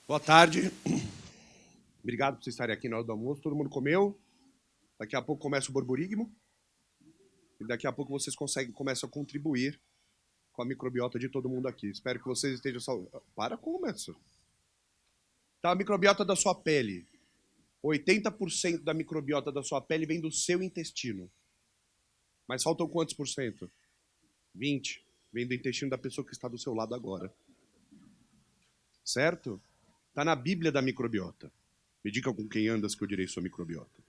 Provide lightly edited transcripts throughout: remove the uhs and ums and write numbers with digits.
Boa tarde. Obrigado por vocês estarem aqui na hora do almoço. Todo mundo comeu? Daqui a pouco começa o borborigmo. E daqui a pouco vocês começam a contribuir com a microbiota de todo mundo aqui. Espero que vocês estejam saudáveis. Para com isso. Tá, a microbiota da sua pele. 80% da microbiota da sua pele vem do seu intestino. Mas faltam quantos por cento? 20. Vem do intestino da pessoa que está do seu lado agora. Certo? Está na Bíblia da microbiota. Me diga com quem andas que eu direi sua microbiota.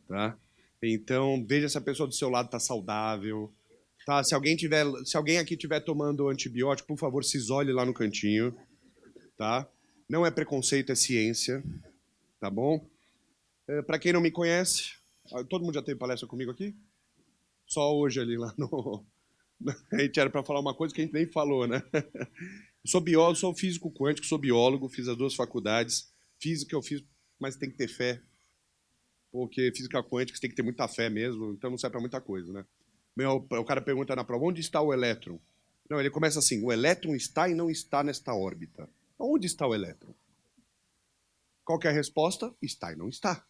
Tá? Então, veja se a pessoa do seu lado está saudável. Tá? Se alguém aqui estiver tomando antibiótico, por favor, se isole lá no cantinho. Tá? Não é preconceito, é ciência. Tá bom? Para quem não me conhece, todo mundo já teve palestra comigo aqui? Só hoje ali lá no... A gente era para falar uma coisa que a gente nem falou, né? Eu sou biólogo, sou físico quântico, sou biólogo, fiz as duas faculdades. Física eu fiz, mas tem que ter fé. Porque física quântica você tem que ter muita fé mesmo, então não serve para muita coisa, né? O cara pergunta na prova, onde está o elétron? Não, ele começa assim, o elétron está e não está nesta órbita. Onde está o elétron? Qual que é a resposta? Está e não está.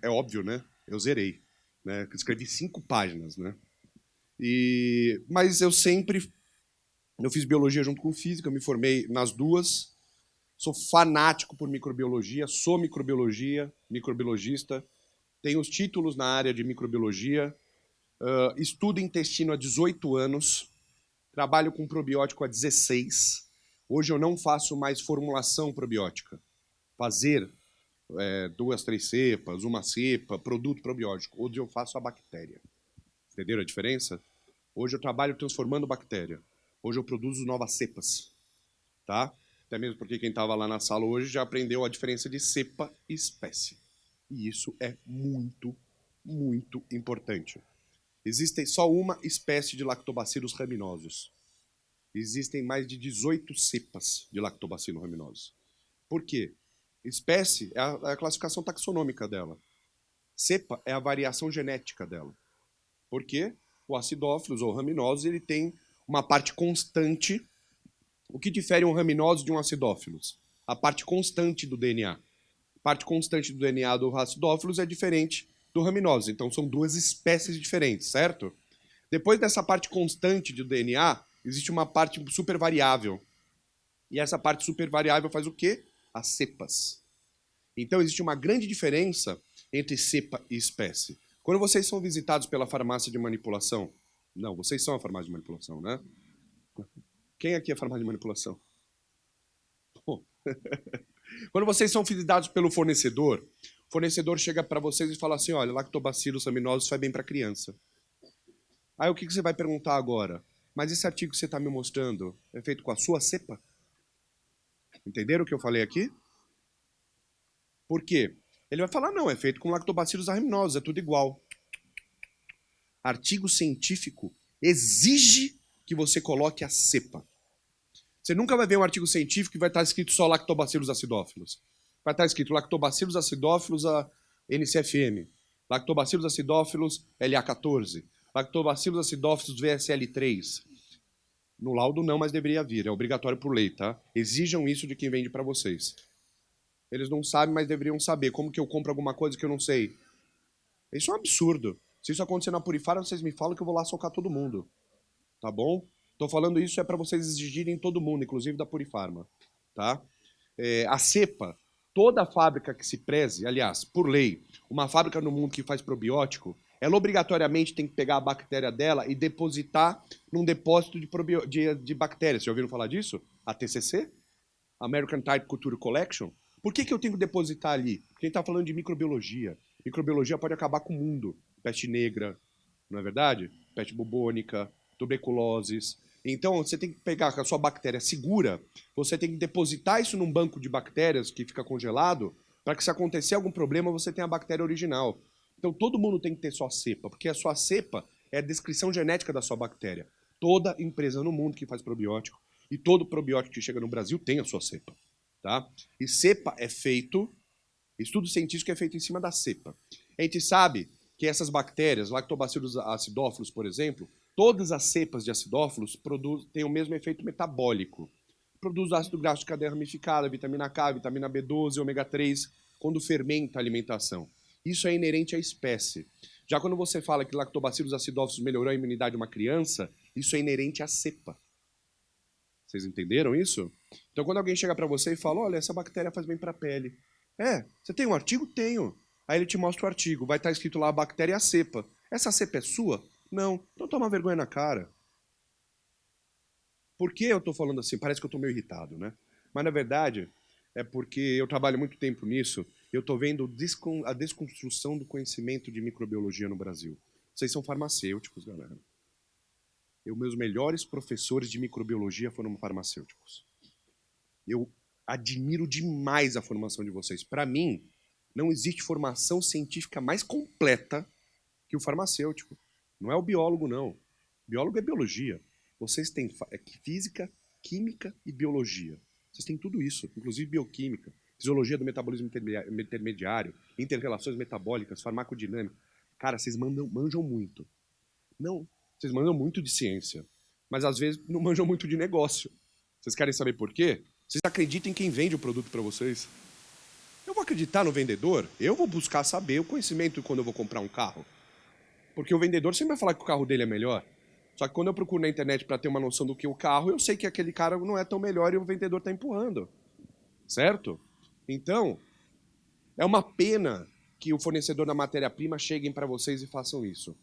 É óbvio, né? Eu zerei. Né? Escrevi 5 páginas, né? Mas eu fiz biologia junto com física, me formei nas duas. Sou fanático por microbiologia, sou microbiologista, tenho os títulos na área de microbiologia, estudo intestino há 18 anos, trabalho com probiótico há 16. Hoje eu não faço mais formulação probiótica. Fazer 2, 3 cepas, uma cepa, produto probiótico. Hoje eu faço a bactéria. Entenderam a diferença? Hoje eu trabalho transformando bactéria. Hoje eu produzo novas cepas. Tá? Até mesmo porque quem estava lá na sala hoje já aprendeu a diferença de cepa e espécie. E isso é muito, muito importante. Existe só uma espécie de lactobacillus raminosos. Existem mais de 18 cepas de lactobacillus raminosos. Por quê? Espécie é a classificação taxonômica dela. Cepa é a variação genética dela. Por quê? O acidófilos ou raminosos ele tem uma parte constante. O que difere um raminose de um acidófilos? A parte constante do DNA. A parte constante do DNA do acidófilos é diferente do raminose. Então são duas espécies diferentes, certo? Depois dessa parte constante do DNA, existe uma parte super variável. E essa parte super variável faz o quê? As cepas. Então existe uma grande diferença entre cepa e espécie. Quando vocês são visitados pela farmácia de manipulação, não, vocês são a farmácia de manipulação, né? Quem aqui é farmácia de manipulação? Pô. Quando vocês são visitados pelo fornecedor, o fornecedor chega para vocês e fala assim, olha, lactobacillus raminosus faz bem para criança. Aí o que você vai perguntar agora? Mas esse artigo que você está me mostrando é feito com a sua cepa? Entenderam o que eu falei aqui? Por quê? Ele vai falar, não, é feito com lactobacillus raminosus, é tudo igual. Artigo científico exige que você coloque a cepa. Você nunca vai ver um artigo científico que vai estar escrito só lactobacillus acidófilos. Vai estar escrito lactobacillus acidófilos NCFM, lactobacillus acidófilos LA14, lactobacillus acidófilos VSL3. No laudo não, mas deveria vir, é obrigatório por lei, tá? Exijam isso de quem vende para vocês. Eles não sabem, mas deveriam saber. Como que eu compro alguma coisa que eu não sei? Isso é um absurdo. Se isso acontecer na Purifarma, vocês me falam que eu vou lá socar todo mundo. Tá bom? Tô falando isso é para vocês exigirem todo mundo, inclusive da Purifarma. Tá? A cepa, toda fábrica que se preze, aliás, por lei, uma fábrica no mundo que faz probiótico, ela obrigatoriamente tem que pegar a bactéria dela e depositar num depósito de bactérias. Vocês já ouviram falar disso? A TCC? American Type Culture Collection. Por que eu tenho que depositar ali? Porque a gente está falando de microbiologia. Microbiologia pode acabar com o mundo. Peste negra, não é verdade? Peste bubônica, tuberculoses. Então, você tem que pegar a sua bactéria segura, você tem que depositar isso num banco de bactérias que fica congelado, para que se acontecer algum problema, você tenha a bactéria original. Então, todo mundo tem que ter sua cepa, porque a sua cepa é a descrição genética da sua bactéria. Toda empresa no mundo que faz probiótico e todo probiótico que chega no Brasil tem a sua cepa. Tá? E cepa é feito, estudo científico é feito em cima da cepa. A gente sabe que essas bactérias, lactobacillus acidófilos, por exemplo, todas as cepas de acidófilos têm o mesmo efeito metabólico. produz ácido graxo de cadeia ramificada, vitamina K, vitamina B12, ômega 3, quando fermenta a alimentação. Isso é inerente à espécie. Já quando você fala que lactobacillus acidófilos melhorou a imunidade de uma criança, isso é inerente à cepa. Vocês entenderam isso? Então, quando alguém chega para você e fala, olha, essa bactéria faz bem para a pele. Você tem um artigo? Tenho. Aí ele te mostra o artigo. Vai estar escrito lá a bactéria e a cepa. Essa cepa é sua? Não. Então toma vergonha na cara. Por que eu estou falando assim? Parece que eu estou meio irritado, né? Mas, na verdade, é porque eu trabalho muito tempo nisso. Eu estou vendo a desconstrução do conhecimento de microbiologia no Brasil. Vocês são farmacêuticos, galera. Meus melhores professores de microbiologia foram farmacêuticos. Eu admiro demais a formação de vocês. Para mim, não existe formação científica mais completa que o farmacêutico. Não é o biólogo, não. Biólogo é biologia. Vocês têm física, química e biologia. Vocês têm tudo isso, inclusive bioquímica, fisiologia do metabolismo intermediário, interrelações metabólicas, farmacodinâmica. Cara, vocês manjam muito. Não, vocês manjam muito de ciência, mas às vezes não manjam muito de negócio. Vocês querem saber por quê? Vocês acreditam em quem vende o produto para vocês? Eu vou acreditar no vendedor? Eu vou buscar saber o conhecimento quando eu vou comprar um carro. Porque o vendedor sempre vai falar que o carro dele é melhor. Só que quando eu procuro na internet para ter uma noção do que o carro, eu sei que aquele cara não é tão melhor e o vendedor está empurrando. Certo? Então, é uma pena que o fornecedor da matéria-prima cheguem para vocês e façam isso.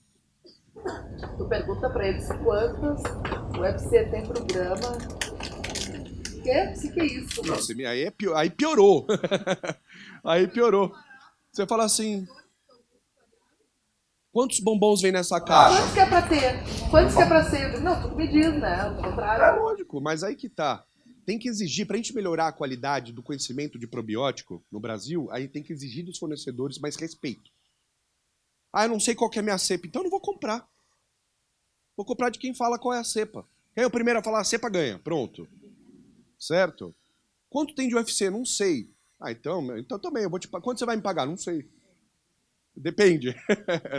Tu pergunta para eles quantas o UFC tem programa. Que é isso? Nossa, aí piorou. Aí piorou. Você fala assim... Quantos bombons vem nessa caixa? Quantos que é pra ter? Quantos que é pra ser? Eu digo, não, tu me diz, né? Ao contrário. É lógico, mas aí que tá. Tem que exigir, pra gente melhorar a qualidade do conhecimento de probiótico no Brasil, aí tem que exigir dos fornecedores mais respeito. Ah, eu não sei qual que é a minha cepa, então eu não vou comprar. Vou comprar de quem fala qual é a cepa. Quem é o primeiro a falar a cepa ganha, pronto. Certo? Quanto tem de UFC? Não sei. Ah, então também, eu vou te pagar. Quanto você vai me pagar? Não sei. Depende,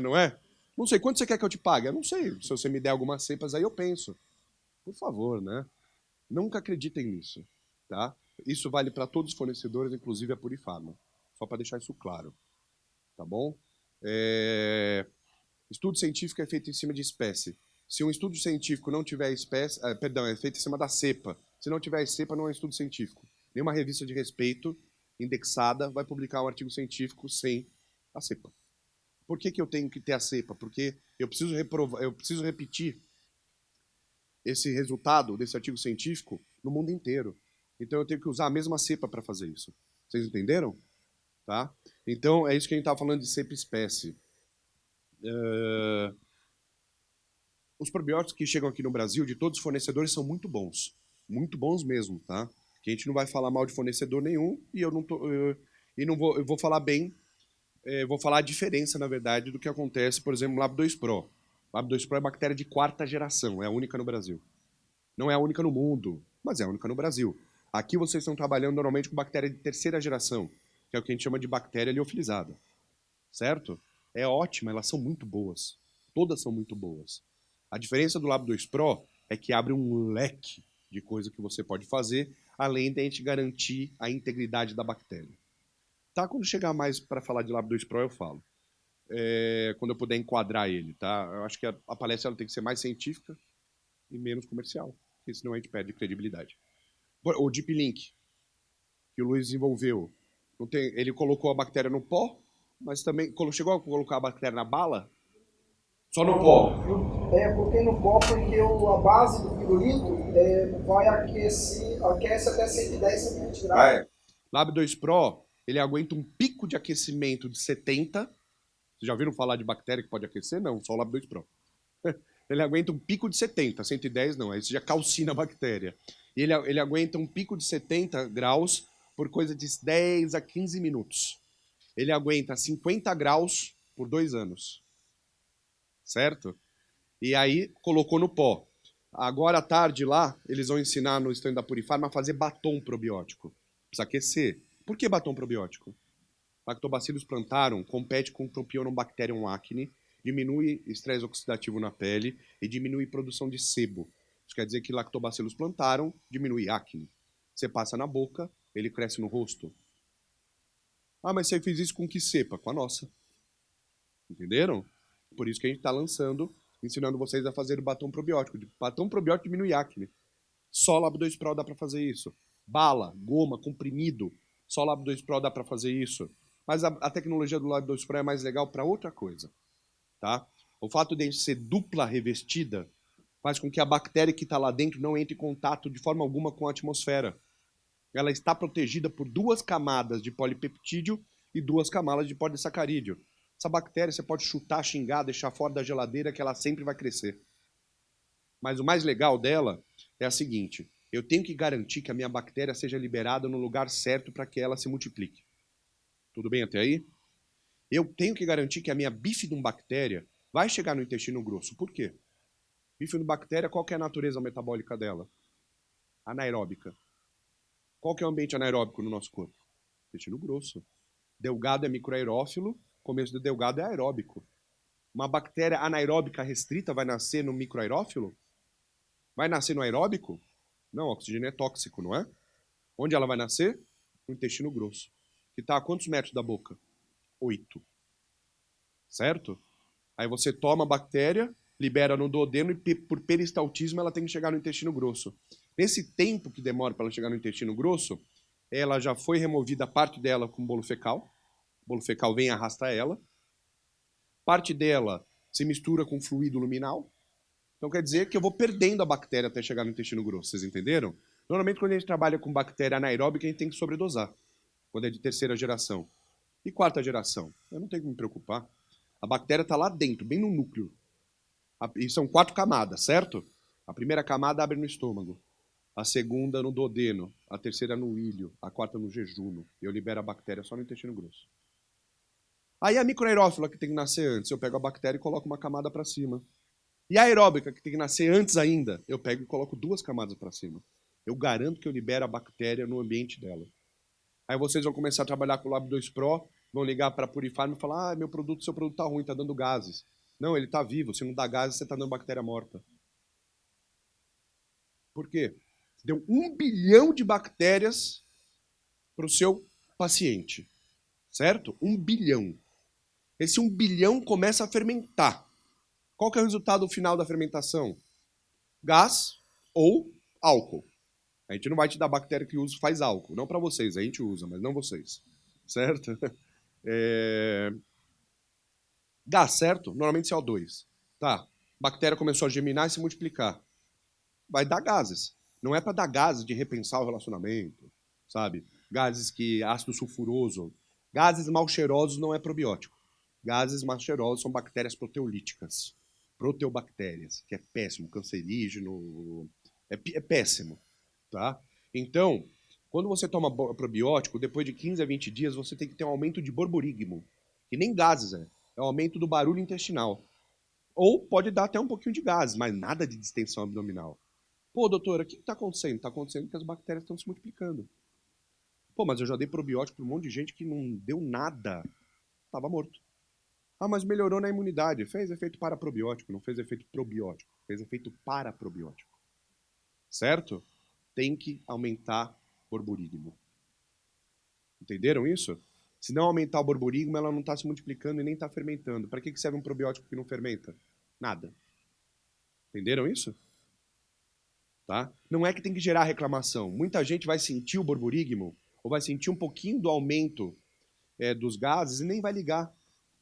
não é? Não sei, quanto você quer que eu te pague? Eu não sei. Se você me der algumas cepas aí, eu penso. Por favor, né? Nunca acreditem nisso, tá? Isso vale para todos os fornecedores, inclusive a Purifarma. Só para deixar isso claro, tá bom? Estudo científico é feito em cima de espécie. Se um estudo científico não tiver espécie... é feito em cima da cepa. Se não tiver cepa, não é estudo científico. Nenhuma revista de respeito indexada vai publicar um artigo científico sem a cepa. Por que eu tenho que ter a cepa? Porque eu preciso repetir esse resultado desse artigo científico no mundo inteiro. Então eu tenho que usar a mesma cepa para fazer isso. Vocês entenderam? Tá? Então é isso que a gente estava falando de cepa espécie. Os probióticos que chegam aqui no Brasil, de todos os fornecedores, são muito bons. Muito bons mesmo, tá? Que a gente não vai falar mal de fornecedor nenhum e eu vou falar bem. Vou falar a diferença, na verdade, do que acontece, por exemplo, no Lab 2 Pro. O Lab 2 Pro é bactéria de 4ª geração, é a única no Brasil. Não é a única no mundo, mas é a única no Brasil. Aqui vocês estão trabalhando normalmente com bactéria de 3ª geração, que é o que a gente chama de bactéria liofilizada. Certo? É ótima, elas são muito boas. Todas são muito boas. A diferença do Lab 2 Pro é que abre um leque de coisa que você pode fazer, além de a gente garantir a integridade da bactéria. Tá? Quando chegar mais para falar de Lab 2 Pro, eu falo. Quando eu puder enquadrar ele, tá? Eu acho que a palestra ela tem que ser mais científica e menos comercial, porque senão a gente perde credibilidade. O Deep Link, que o Luiz desenvolveu, ele colocou a bactéria no pó, mas também chegou a colocar a bactéria na bala? Só no pó? Coloquei no pó porque a base do pirulito vai aquece até 110 120 graus. Lab 2 Pro, ele aguenta um pico de aquecimento de 70. Vocês já ouviram falar de bactéria que pode aquecer? Não, só o Lab 2 Pro. Ele aguenta um pico de 70, 110 não, aí você já calcina a bactéria. E ele aguenta um pico de 70 graus por coisa de 10 a 15 minutos. Ele aguenta 50 graus por 2 anos. Certo? E aí colocou no pó. Agora à tarde lá, eles vão ensinar no stand da Purifarma a fazer batom probiótico. Precisa aquecer. Por que batom probiótico? Lactobacillus plantarum compete com Propionibacterium acne, diminui estresse oxidativo na pele e diminui produção de sebo. Isso quer dizer que Lactobacillus plantarum diminui acne. Você passa na boca, ele cresce no rosto. Ah, mas você fez isso com que cepa? Com a nossa. Entenderam? Por isso que a gente está lançando, ensinando vocês a fazer o batom probiótico. Batom probiótico diminui acne. Só Lab 2 Pro dá para fazer isso. Bala, goma, comprimido, só Lab 2 Pro dá para fazer isso. Mas a tecnologia do Lab 2 Pro é mais legal para outra coisa, tá? O fato de ser dupla revestida faz com que a bactéria que está lá dentro não entre em contato de forma alguma com a atmosfera. Ela está protegida por 2 camadas de polipeptídeo e 2 camadas de polissacarídeo. Essa bactéria você pode chutar, xingar, deixar fora da geladeira que ela sempre vai crescer. Mas o mais legal dela é a seguinte: eu tenho que garantir que a minha bactéria seja liberada no lugar certo para que ela se multiplique. Tudo bem até aí? Eu tenho que garantir que a minha bifidobactéria vai chegar no intestino grosso. Por quê? Bifidobactéria, qual que é a natureza metabólica dela? Anaeróbica. Qual que é o ambiente anaeróbico no nosso corpo? Intestino grosso. Delgado é microaerófilo, começo do delgado é aeróbico. Uma bactéria anaeróbica restrita vai nascer no microaerófilo? Vai nascer no aeróbico? Não, o oxigênio é tóxico, não é? Onde ela vai nascer? No intestino grosso. Que está a quantos metros da boca? 8. Certo? Aí você toma a bactéria, libera no duodeno e por peristaltismo ela tem que chegar no intestino grosso. Nesse tempo que demora para ela chegar no intestino grosso, ela já foi removida parte dela com bolo fecal. O bolo fecal vem e arrasta ela. Parte dela se mistura com fluido luminal. Então quer dizer que eu vou perdendo a bactéria até chegar no intestino grosso, vocês entenderam? Normalmente quando a gente trabalha com bactéria anaeróbica, a gente tem que sobredosar, quando é de terceira geração. E quarta geração? Eu não tenho que me preocupar. A bactéria está lá dentro, bem no núcleo. E são 4 camadas, certo? A primeira camada abre no estômago, a segunda no duodeno, a terceira no ilho, a quarta no jejuno. Eu libero a bactéria só no intestino grosso. Aí a microaerófila que tem que nascer antes, eu pego a bactéria e coloco uma camada para cima. E a aeróbica, que tem que nascer antes ainda, eu pego e coloco 2 camadas para cima. Eu garanto que eu libero a bactéria no ambiente dela. Aí vocês vão começar a trabalhar com o Lab 2 Pro, vão ligar para a Purifarm e falar: meu produto, seu produto tá ruim, tá dando gases. Não, ele tá vivo. Se não dá gases, você tá dando bactéria morta. Por quê? Você deu 1 bilhão de bactérias para o seu paciente. Certo? 1 bilhão. Esse 1 bilhão começa a fermentar. Qual que é o resultado final da fermentação? Gás ou álcool. A gente não vai te dar bactéria que faz álcool. Não para vocês, a gente usa, mas não vocês. Certo? Gás, certo? Normalmente CO2. Tá. Bactéria começou a germinar e se multiplicar. Vai dar gases. Não é para dar gases de repensar o relacionamento, sabe? Gases que ácido sulfuroso. Gases mal cheirosos não é probiótico. Gases mal cheirosos são bactérias proteolíticas. Proteobactérias, que é péssimo, cancerígeno, é péssimo, tá? Então, quando você toma probiótico, depois de 15 a 20 dias, você tem que ter um aumento de borborigmo, que nem gases é o aumento do barulho intestinal. Ou pode dar até um pouquinho de gases, mas nada de distensão abdominal. Pô, doutora, o que está acontecendo? Está acontecendo que as bactérias estão se multiplicando. Pô, mas eu já dei probiótico para um monte de gente que não deu nada. Estava morto. Ah, mas melhorou na imunidade. Fez efeito paraprobiótico, não fez efeito probiótico. Fez efeito paraprobiótico. Certo? Tem que aumentar o borborigmo. Entenderam isso? Se não aumentar o borborigmo, ela não está se multiplicando e nem está fermentando. Para que serve um probiótico que não fermenta? Nada. Entenderam isso? Tá? Não é que tem que gerar reclamação. Muita gente vai sentir o borborigmo ou vai sentir um pouquinho do aumento dos gases e nem vai ligar.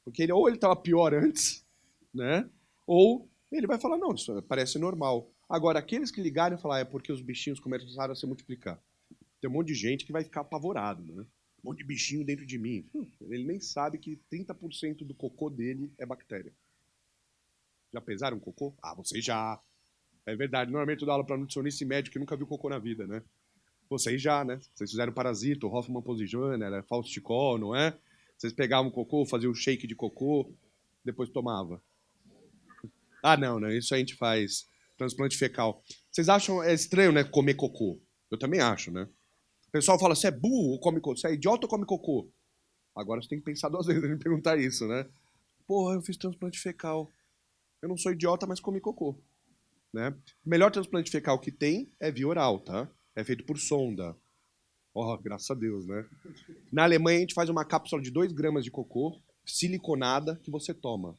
Porque ou ele estava pior antes, né? Ou ele vai falar, não, isso parece normal. Agora, aqueles que ligarem e falar, é porque os bichinhos começaram a se multiplicar. Tem um monte de gente que vai ficar apavorado, né? Um monte de bichinho dentro de mim. Ele nem sabe que 30% do cocô dele é bactéria. Já pesaram cocô? Ah, vocês já. É verdade, normalmente eu dou aula para nutricionista e médico que nunca viu cocô na vida, né? Vocês já, né? Vocês fizeram Parasito, Hoffmann Posijoner, Fausticol, não é? Vocês pegavam cocô, faziam um shake de cocô, depois tomava. Ah, não, né? Isso a gente faz transplante fecal. Vocês acham estranho, né, comer cocô? Eu também acho, né? O pessoal fala, você é burro ou come cocô? Você é idiota ou come cocô? Agora você tem que pensar 2 vezes em perguntar isso, né? Porra, eu fiz transplante fecal. Eu não sou idiota, mas comi cocô. Né? O melhor transplante fecal que tem é via oral, tá? É feito por sonda. Graças a Deus, né? Na Alemanha, a gente faz uma cápsula de 2 gramas de cocô, siliconada, que você toma.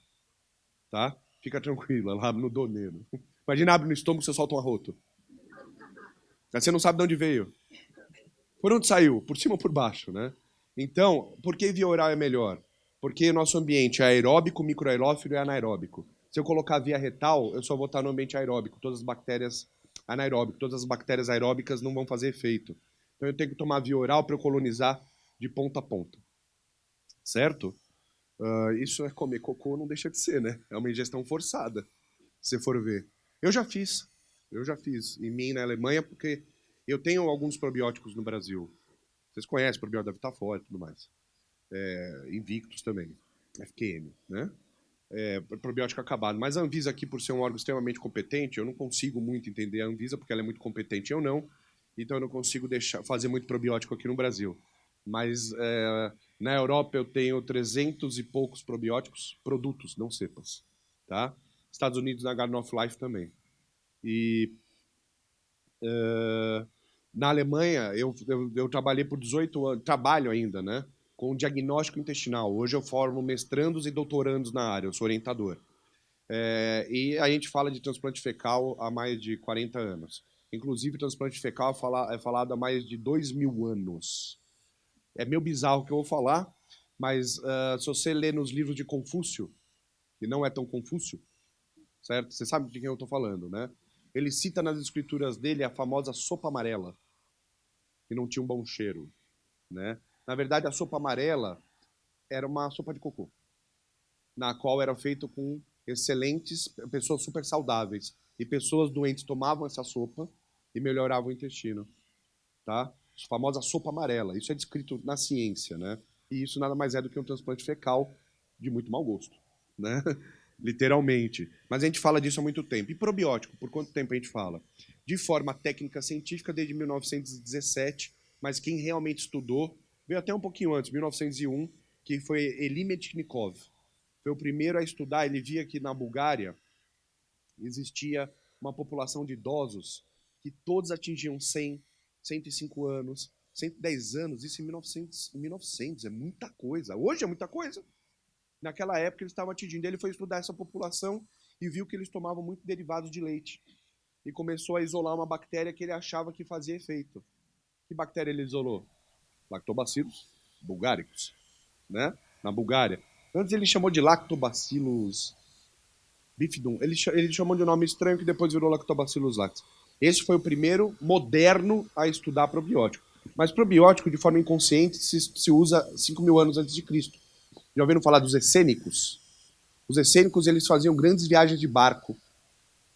Tá? Fica tranquila, lá no doneiro. Imagina, abre no estômago e você solta um arroto. Aí você não sabe de onde veio. Por onde saiu? Por cima ou por baixo, né? Então, por que via oral é melhor? Porque o nosso ambiente é aeróbico, microaerófilo e anaeróbico. Se eu colocar via retal, eu só vou estar no ambiente aeróbico. Todas as bactérias anaeróbicas, todas as bactérias aeróbicas não vão fazer efeito. Então eu tenho que tomar via oral para eu colonizar de ponta a ponta. Certo? Isso é comer cocô, não deixa de ser, né? É uma ingestão forçada, se você for ver. Eu já fiz em mim na Alemanha, porque eu tenho alguns probióticos no Brasil. Vocês conhecem, probiótico da Vitafora e tudo mais. Invictus também, FQM, né? Probiótico acabado. Mas a Anvisa aqui, por ser um órgão extremamente competente, eu não consigo muito entender a Anvisa, porque ela é muito competente, eu não. Então eu não consigo fazer muito probiótico aqui no Brasil. Mas na Europa eu tenho 300 e poucos probióticos, produtos, não cepas. Tá? Estados Unidos na Garden of Life também. E na Alemanha eu trabalhei por 18 anos, trabalho ainda, né? Com diagnóstico intestinal. Hoje eu formo mestrandos e doutorandos na área, eu sou orientador. E a gente fala de transplante fecal há mais de 40 anos. Inclusive, transplante fecal é falado há mais de 2.000 anos. É meio bizarro o que eu vou falar, mas se você ler nos livros de Confúcio, que não é tão Confúcio, certo? Você sabe de quem eu estou falando, né? Ele cita nas escrituras dele a famosa sopa amarela, que não tinha um bom cheiro, né? Na verdade, a sopa amarela era uma sopa de cocô, na qual era feito com excelentes, pessoas super saudáveis. E pessoas doentes tomavam essa sopa e melhoravam o intestino. Tá? A famosa sopa amarela. Isso é descrito na ciência, né? E isso nada mais é do que um transplante fecal de muito mau gosto, né? Literalmente. Mas a gente fala disso há muito tempo. E probiótico, por quanto tempo a gente fala? De forma técnica científica desde 1917, mas quem realmente estudou veio até um pouquinho antes, 1901, que foi Elie Metchnikov. Foi o primeiro a estudar, ele via que na Bulgária existia uma população de idosos que todos atingiam 100, 105 anos, 110 anos, isso em 1900, é muita coisa. Hoje é muita coisa. Naquela época eles estavam atingindo. Ele foi estudar essa população e viu que eles tomavam muito derivados de leite. E começou a isolar uma bactéria que ele achava que fazia efeito. Que bactéria ele isolou? Lactobacillus bulgaricus, né? Na Bulgária. Antes ele chamou de Lactobacillus bifidum. Ele chamou de um nome estranho que depois virou Lactobacillus lactis. Esse foi o primeiro moderno a estudar probiótico. Mas probiótico, de forma inconsciente, se usa 5.000 anos antes de Cristo. Já ouviram falar dos essênicos? Os essênicos, eles faziam grandes viagens de barco.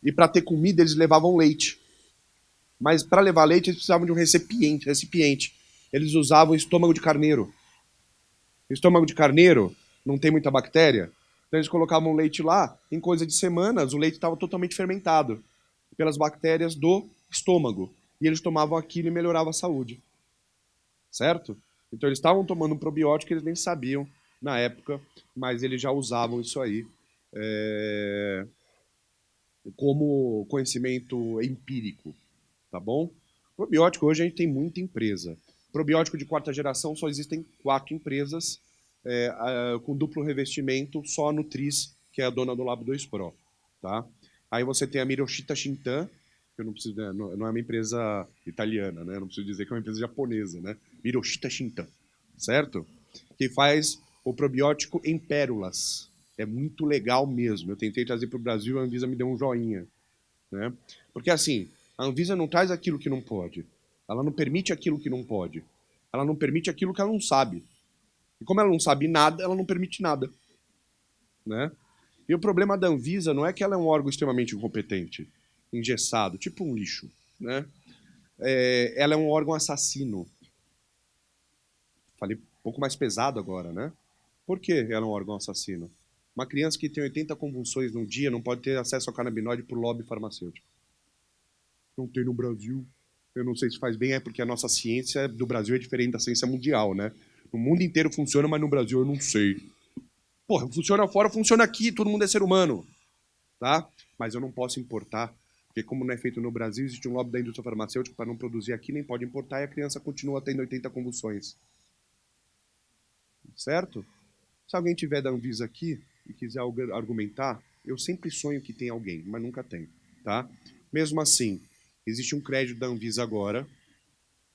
E para ter comida, eles levavam leite. Mas para levar leite, eles precisavam de um recipiente. Eles usavam estômago de carneiro. Estômago de carneiro não tem muita bactéria. Então eles colocavam leite lá, em coisa de semanas, o leite estava totalmente fermentado pelas bactérias do estômago. E eles tomavam aquilo e melhorava a saúde. Certo? Então eles estavam tomando um probiótico que eles nem sabiam na época, mas eles já usavam isso aí como conhecimento empírico, tá bom? Probiótico, hoje a gente tem muita empresa. Probiótico de 4ª geração só existem 4 empresas com duplo revestimento, só a Nutris, que é a dona do Lab 2 Pro. Tá? Aí você tem a Miroshita Shintan, que eu não preciso, não é uma empresa italiana, né? Não preciso dizer que é uma empresa japonesa, né? Miroshita Shintan, certo? Que faz o probiótico em pérolas. É muito legal mesmo. Eu tentei trazer para o Brasil e a Anvisa me deu um joinha, né? Porque assim, a Anvisa não traz aquilo que não pode. Ela não permite aquilo que não pode. Ela não permite aquilo que ela não sabe. E como ela não sabe nada, ela não permite nada, né? E o problema da Anvisa não é que ela é um órgão extremamente incompetente, engessado, tipo um lixo, né? Ela é um órgão assassino. Falei um pouco mais pesado agora, né? Por que ela é um órgão assassino? Uma criança que tem 80 convulsões num dia não pode ter acesso ao canabinoide por lobby farmacêutico. Não tem no Brasil. Eu não sei se faz bem, porque a nossa ciência do Brasil é diferente da ciência mundial, né? No mundo inteiro funciona, mas no Brasil eu não sei. Porra, funciona fora, funciona aqui, todo mundo é ser humano. Tá? Mas eu não posso importar, Porque como não é feito no Brasil, existe um lobby da indústria farmacêutica para não produzir aqui, nem pode importar, e a criança continua tendo 80 convulsões. Certo? Se alguém tiver da Anvisa aqui e quiser argumentar, eu sempre sonho que tem alguém, mas nunca tem, tá? Mesmo assim, existe um crédito da Anvisa agora,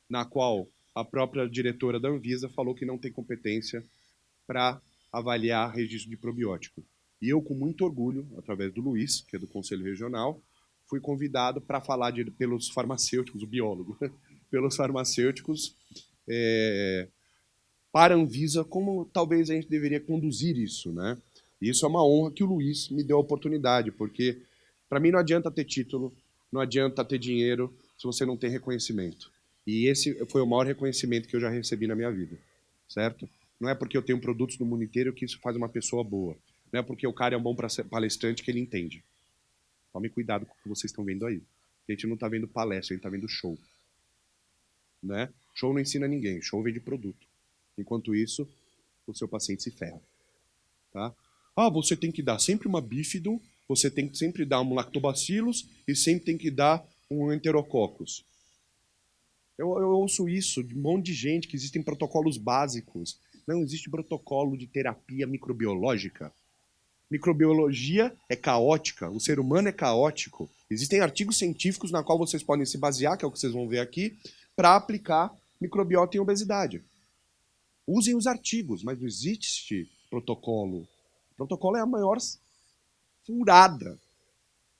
na qual a própria diretora da Anvisa falou que não tem competência para avaliar registro de probiótico. E eu, com muito orgulho, através do Luiz, que é do Conselho Regional, fui convidado para falar pelos farmacêuticos, o biólogo, pelos farmacêuticos, para a Anvisa, como talvez a gente deveria conduzir isso, né? E isso é uma honra que o Luiz me deu a oportunidade, porque para mim não adianta ter título, não adianta ter dinheiro se você não tem reconhecimento. E esse foi o maior reconhecimento que eu já recebi na minha vida, certo? Não é porque eu tenho produtos no mundo inteiro que isso faz uma pessoa boa. Não é porque o cara é um bom palestrante que ele entende. Tome cuidado com o que vocês estão vendo aí. A gente não está vendo palestra, a gente está vendo show. Né? Show não ensina ninguém, show vem de produto. Enquanto isso, o seu paciente se ferra. Tá? Ah, você tem que dar sempre uma bífido, você tem que sempre dar um lactobacillus e sempre tem que dar um enterococcus. Eu ouço isso de um monte de gente, que existem protocolos básicos. Não existe protocolo de terapia microbiológica. Microbiologia é caótica, o ser humano é caótico. Existem artigos científicos na qual vocês podem se basear, que é o que vocês vão ver aqui, para aplicar microbiota em obesidade. Usem os artigos, mas não existe protocolo. O protocolo é a maior furada.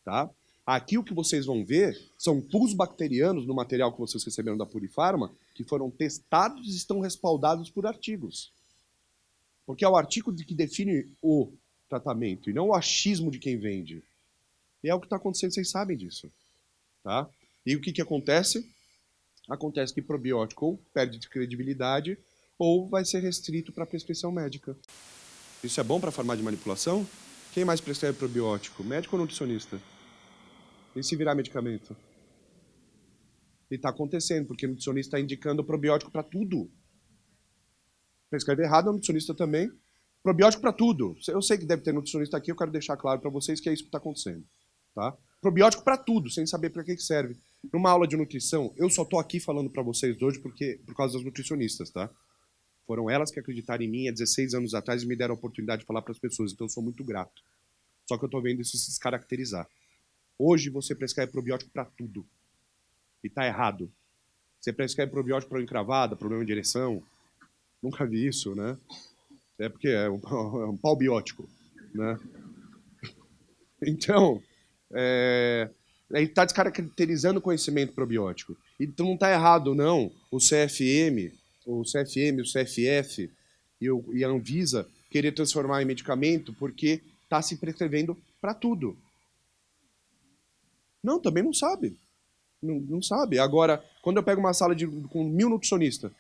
Tá? Aqui o que vocês vão ver são pus bacterianos no material que vocês receberam da Purifarma, que foram testados e estão respaldados por artigos. Porque é o artigo que define o tratamento, e não o achismo de quem vende. E é o que está acontecendo, vocês sabem disso. Tá? E o que acontece? Acontece que probiótico ou perde de credibilidade ou vai ser restrito para prescrição médica. Isso é bom para farmácia de manipulação? Quem mais prescreve probiótico? Médico ou nutricionista? E se virar medicamento? E está acontecendo, porque o nutricionista está indicando probiótico para tudo. Prescreve errado, o nutricionista também. Probiótico para tudo. Eu sei que deve ter nutricionista aqui, eu quero deixar claro para vocês que é isso que está acontecendo. Tá? Probiótico para tudo, sem saber para que serve. Numa aula de nutrição, eu só estou aqui falando para vocês hoje por causa das nutricionistas, tá? Foram elas que acreditaram em mim há 16 anos atrás e me deram a oportunidade de falar para as pessoas, então eu sou muito grato. Só que eu estou vendo isso se descaracterizar. Hoje você prescreve probiótico para tudo. E está errado. Você prescreve probiótico para encravada, problema de ereção. Nunca vi isso, né? É porque é um pau biótico, né? Então, ele está descaracterizando o conhecimento probiótico. Então não está errado, não, o CFF e a Anvisa querer transformar em medicamento porque está se prescrevendo para tudo. Não, também não sabe. Não sabe. Agora, quando eu pego uma sala com 1000 nutricionistas,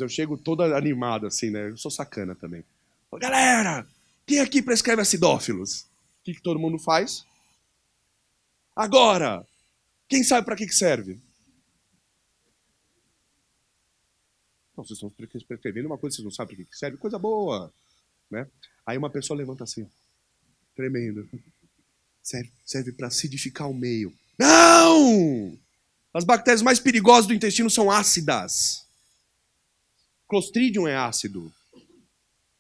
eu chego toda animada, assim, né? Eu sou sacana também. Falo, galera, quem aqui prescreve acidófilos? O que todo mundo faz? Agora, quem sabe para que serve? Não, vocês estão prescrevendo uma coisa que vocês não sabem para que serve. Coisa boa, né? Aí uma pessoa levanta assim, tremendo. Serve para acidificar o meio. Não! As bactérias mais perigosas do intestino são ácidas. Clostridium é ácido.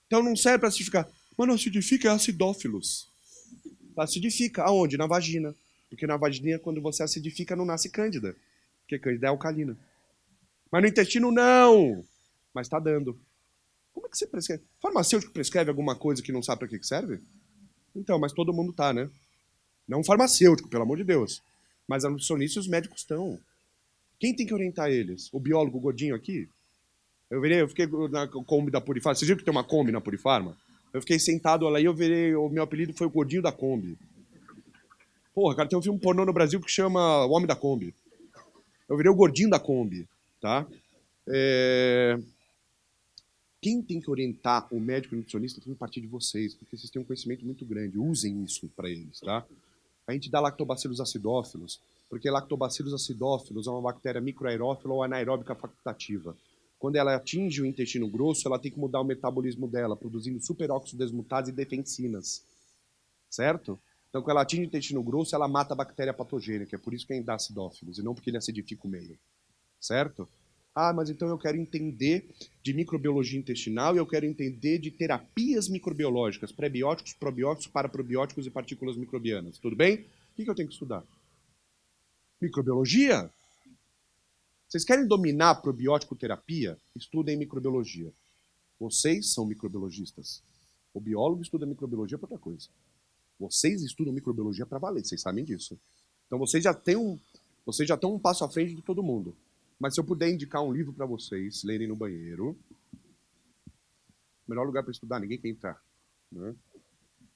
Então não serve para acidificar. Mas não acidifica, é acidófilos. Acidifica. Aonde? Na vagina. Porque na vagina, quando você acidifica, não nasce cândida. Porque cândida é alcalina. Mas no intestino, não! Mas está dando. Como é que você prescreve? Farmacêutico prescreve alguma coisa que não sabe para que serve? Então, mas todo mundo tá, né? Não farmacêutico, pelo amor de Deus. Mas a nutricionista e os médicos estão. Quem tem que orientar eles? O biólogo gordinho aqui? Eu fiquei na Kombi da Purifarma. Vocês viram que tem uma Kombi na Purifarma? Eu fiquei sentado lá e o meu apelido foi o gordinho da Kombi. Porra, cara, tem um filme pornô no Brasil que chama O Homem da Kombi. Eu virei o gordinho da Kombi, tá? Quem tem que orientar o médico e o nutricionista tem que partir de vocês, porque vocês têm um conhecimento muito grande. Usem isso para eles, tá? A gente dá lactobacillus acidófilos, porque lactobacillus acidófilos é uma bactéria microaerófila ou anaeróbica facultativa. Quando ela atinge o intestino grosso, ela tem que mudar o metabolismo dela, produzindo superóxido desmutase e defensinas. Certo? Então, quando ela atinge o intestino grosso, ela mata a bactéria patogênica. É por isso que ainda dá acidófilos, e não porque ele acidifica o meio. Certo? Ah, mas então eu quero entender de microbiologia intestinal e eu quero entender de terapias microbiológicas, pré-bióticos, probióticos, paraprobióticos e partículas microbianas. Tudo bem? O que eu tenho que estudar? Microbiologia? Vocês querem dominar a probiótico terapia? Estudem microbiologia. Vocês são microbiologistas. O biólogo estuda microbiologia para outra coisa. Vocês estudam microbiologia para valer, vocês sabem disso. Então vocês já estão um passo à frente de todo mundo. Mas se eu puder indicar um livro para vocês lerem no banheiro, melhor lugar para estudar, ninguém quer entrar. Né?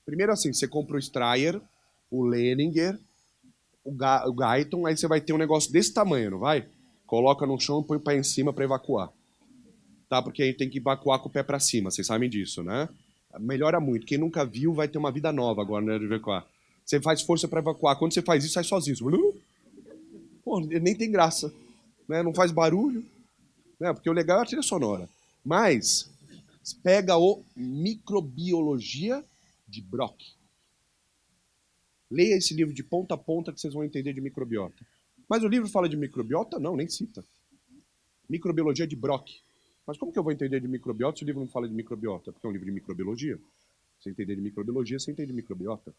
Primeiro assim, você compra o Strayer, o Leninger, o Guyton, aí você vai ter um negócio desse tamanho, não vai? Coloca no chão e põe o pé em cima para evacuar. Tá? Porque a gente tem que evacuar com o pé para cima, vocês sabem disso, né? Melhora muito. Quem nunca viu vai ter uma vida nova agora, né, de evacuar. Você faz força para evacuar. Quando você faz isso, sai sozinho. Pô, nem tem graça. Né? Não faz barulho. Né? Porque o legal é a trilha sonora. Mas, pega o Microbiologia de Brock. Leia esse livro de ponta a ponta que vocês vão entender de microbiota. Mas o livro fala de microbiota? Não, nem cita. Microbiologia de Brock. Mas como que eu vou entender de microbiota se o livro não fala de microbiota? Porque é um livro de microbiologia. Se entender de microbiologia, você entende de microbiota.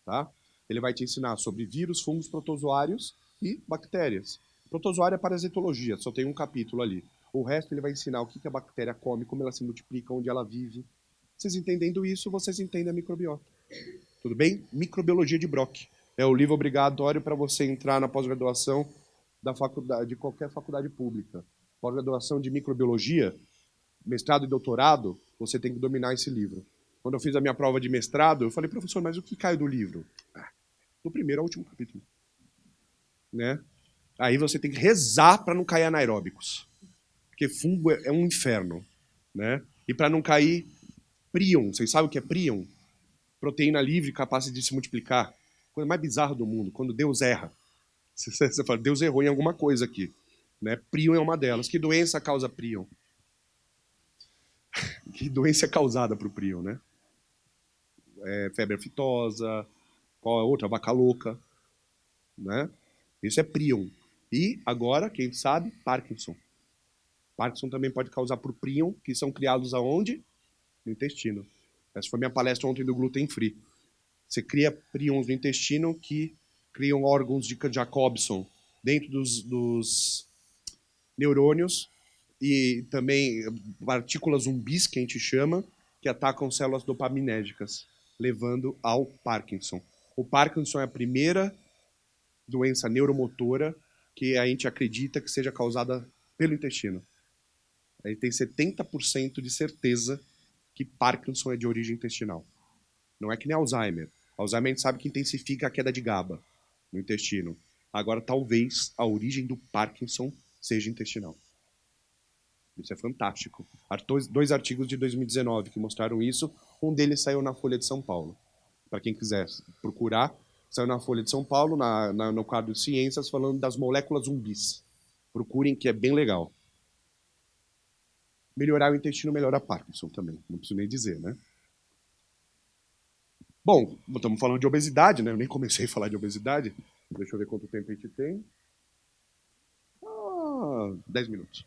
Tá? Ele vai te ensinar sobre vírus, fungos, protozoários e bactérias. Protozoário é parasitologia, só tem um capítulo ali. O resto ele vai ensinar o que a bactéria come, como ela se multiplica, onde ela vive. Vocês entendendo isso, vocês entendem a microbiota. Tudo bem? Microbiologia de Brock. É o livro obrigatório para você entrar na pós-graduação da faculdade, de qualquer faculdade pública. Pós-graduação de microbiologia, mestrado e doutorado, você tem que dominar esse livro. Quando eu fiz a minha prova de mestrado, eu falei, professor, mas o que cai do livro? Do primeiro ao último capítulo. Né? Aí você tem que rezar para não cair anaeróbicos. Porque fungo é um inferno. Né? E para não cair prion. Vocês sabem o que é prion? Proteína livre capaz de se multiplicar. Coisa mais bizarra do mundo, quando Deus erra. Você fala, Deus errou em alguma coisa aqui. Né? Prion é uma delas. Que doença causa prion? Que doença é causada por prion, né? Febre aftosa, qual é a outra? Vaca louca. Né? Isso é prion. E agora, quem sabe, Parkinson. Parkinson também pode causar por prion, que são criados aonde? No intestino. Essa foi minha palestra ontem do gluten free. Você cria prions no intestino que criam órgãos de Jacobson dentro dos neurônios e também partículas zumbis, que a gente chama, que atacam células dopaminérgicas, levando ao Parkinson. O Parkinson é a primeira doença neuromotora que a gente acredita que seja causada pelo intestino. A gente tem 70% de certeza que Parkinson é de origem intestinal. Não é que nem Alzheimer. Alzheimer a gente sabe que intensifica a queda de GABA no intestino. Agora, talvez a origem do Parkinson seja intestinal. Isso é fantástico. Dois artigos de 2019 que mostraram isso. Um deles saiu na Folha de São Paulo. Para quem quiser procurar, saiu na Folha de São Paulo, no quadro de Ciências, falando das moléculas zumbis. Procurem, que é bem legal. Melhorar o intestino melhora Parkinson também. Não preciso nem dizer, né? Bom, estamos falando de obesidade, né? Eu nem comecei a falar de obesidade. Deixa eu ver quanto tempo a gente tem. 10 minutos.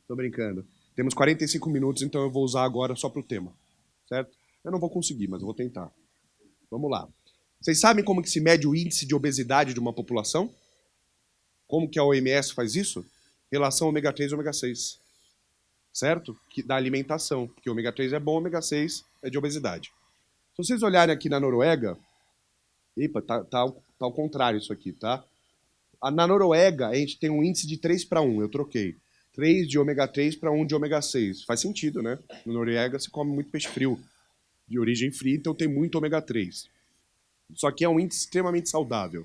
Tô brincando. Temos 45 minutos, então eu vou usar agora só para o tema. Certo? Eu não vou conseguir, mas eu vou tentar. Vamos lá. Vocês sabem como que se mede o índice de obesidade de uma população? Como que a OMS faz isso? Relação ômega 3 e ômega 6. Certo? Que da alimentação. Porque ômega 3 é bom, ômega 6 é de obesidade. Se vocês olharem aqui na Noruega, tá ao contrário isso aqui, tá? Na Noruega, a gente tem um índice de 3:1, eu troquei. 3 de ômega 3 para 1 de ômega 6. Faz sentido, né? Na Noruega se come muito peixe frio, de origem fria, então tem muito ômega 3. Só que é um índice extremamente saudável,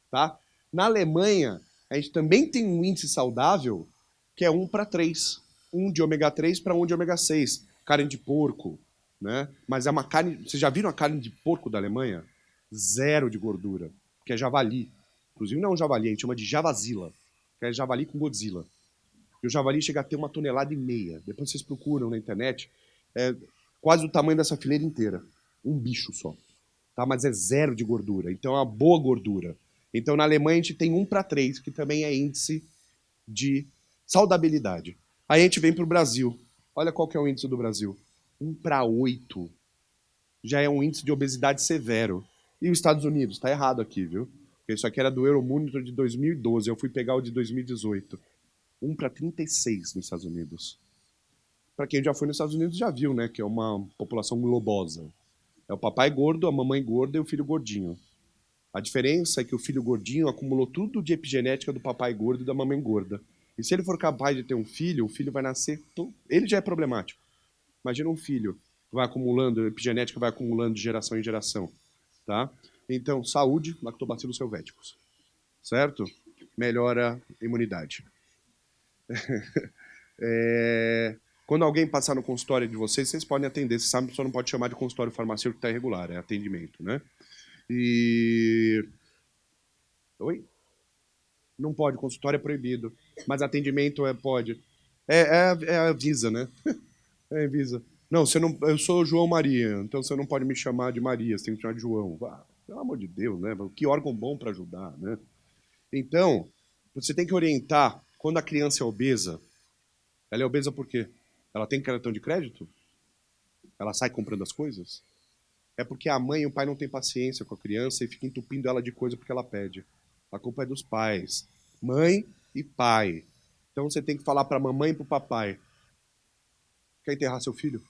tá? Na Alemanha, a gente também tem um índice saudável que é 1:3. 1 de ômega 3 para 1 de ômega 6. Carne de porco, né? Mas é uma carne... Vocês já viram a carne de porco da Alemanha? 0 de gordura, que é javali. Inclusive não é um javali, a gente chama de javazila, que é javali com Godzilla. E o javali chega a ter 1,5 toneladas. Depois vocês procuram na internet. É quase o tamanho dessa fileira inteira. Um bicho só. tá? Mas é 0 de gordura, então é uma boa gordura. Então na Alemanha a gente tem 1:3, que também é índice de saudabilidade. Aí a gente vem para o Brasil. Olha qual que é o índice do Brasil. 1:8. Já é um índice de obesidade severo. E os Estados Unidos? Está errado aqui, viu? Porque isso aqui era do Euromonitor de 2012. Eu fui pegar o de 2018. 1:36 nos Estados Unidos. Para quem já foi nos Estados Unidos já viu, né? Que é uma população globosa. É o papai gordo, a mamãe gorda e o filho gordinho. A diferença é que o filho gordinho acumulou tudo de epigenética do papai gordo e da mamãe gorda. E se ele for capaz de ter um filho, o filho vai nascer... Ele já é problemático. Imagina um filho que vai acumulando, a epigenética vai acumulando de geração em geração. Tá? Então, saúde, lactobacillus helvéticos. Certo? Melhora a imunidade. Quando alguém passar no consultório de vocês, vocês podem atender. Vocês sabem que só não pode chamar de consultório farmacêutico que está irregular, é atendimento, né? Oi? Não pode, consultório é proibido. Mas atendimento pode. É a Visa, né? É a Visa. Não, você não, eu sou João Maria, então você não pode me chamar de Maria, você tem que me chamar de João. Ah, pelo amor de Deus, né? Que órgão bom para ajudar, né? Então, você tem que orientar, quando a criança é obesa, ela é obesa por quê? Ela tem cartão de crédito? Ela sai comprando as coisas? É porque a mãe e o pai não têm paciência com a criança e fica entupindo ela de coisa porque ela pede. A culpa é dos pais. Mãe e pai. Então você tem que falar para a mamãe e para o papai. Quer enterrar seu filho?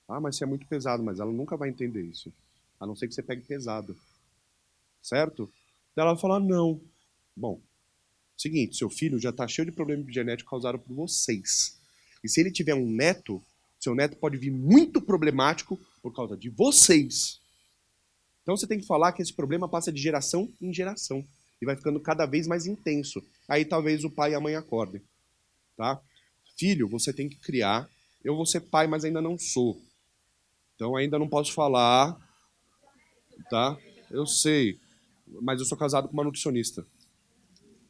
Ah, mas isso é muito pesado. Mas ela nunca vai entender isso. A não ser que você pegue pesado. Certo? Daí ela vai falar, não. Bom, seguinte, seu filho já está cheio de problemas genéticos causados por vocês. E se ele tiver um neto, seu neto pode vir muito problemático por causa de vocês. Então você tem que falar que esse problema passa de geração em geração. E vai ficando cada vez mais intenso. Aí talvez o pai e a mãe acordem. Tá? Filho, você tem que criar. Eu vou ser pai, mas ainda não sou. Então ainda não posso falar. Tá? Eu sei. Mas eu sou casado com uma nutricionista.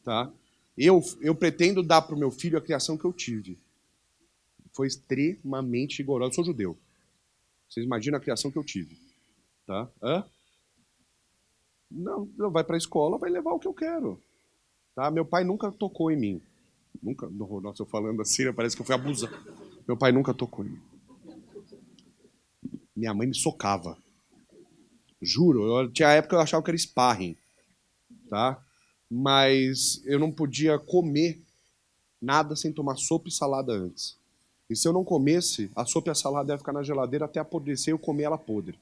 Tá? Eu pretendo dar para o meu filho a criação que eu tive. Foi extremamente rigorosa. Eu sou judeu. Vocês imaginam a criação que eu tive. Tá? Hã? Não, vai para a escola, vai levar o que eu quero. Tá? Meu pai nunca tocou em mim. Nunca. Nossa, eu falando assim, né, parece que eu fui abusado. Meu pai nunca tocou em mim. Minha mãe me socava. Juro, tinha época que eu achava que era sparring. Tá? Mas eu não podia comer nada sem tomar sopa e salada antes. E se eu não comesse, a sopa e a salada ia ficar na geladeira até apodrecer e eu comer ela podre.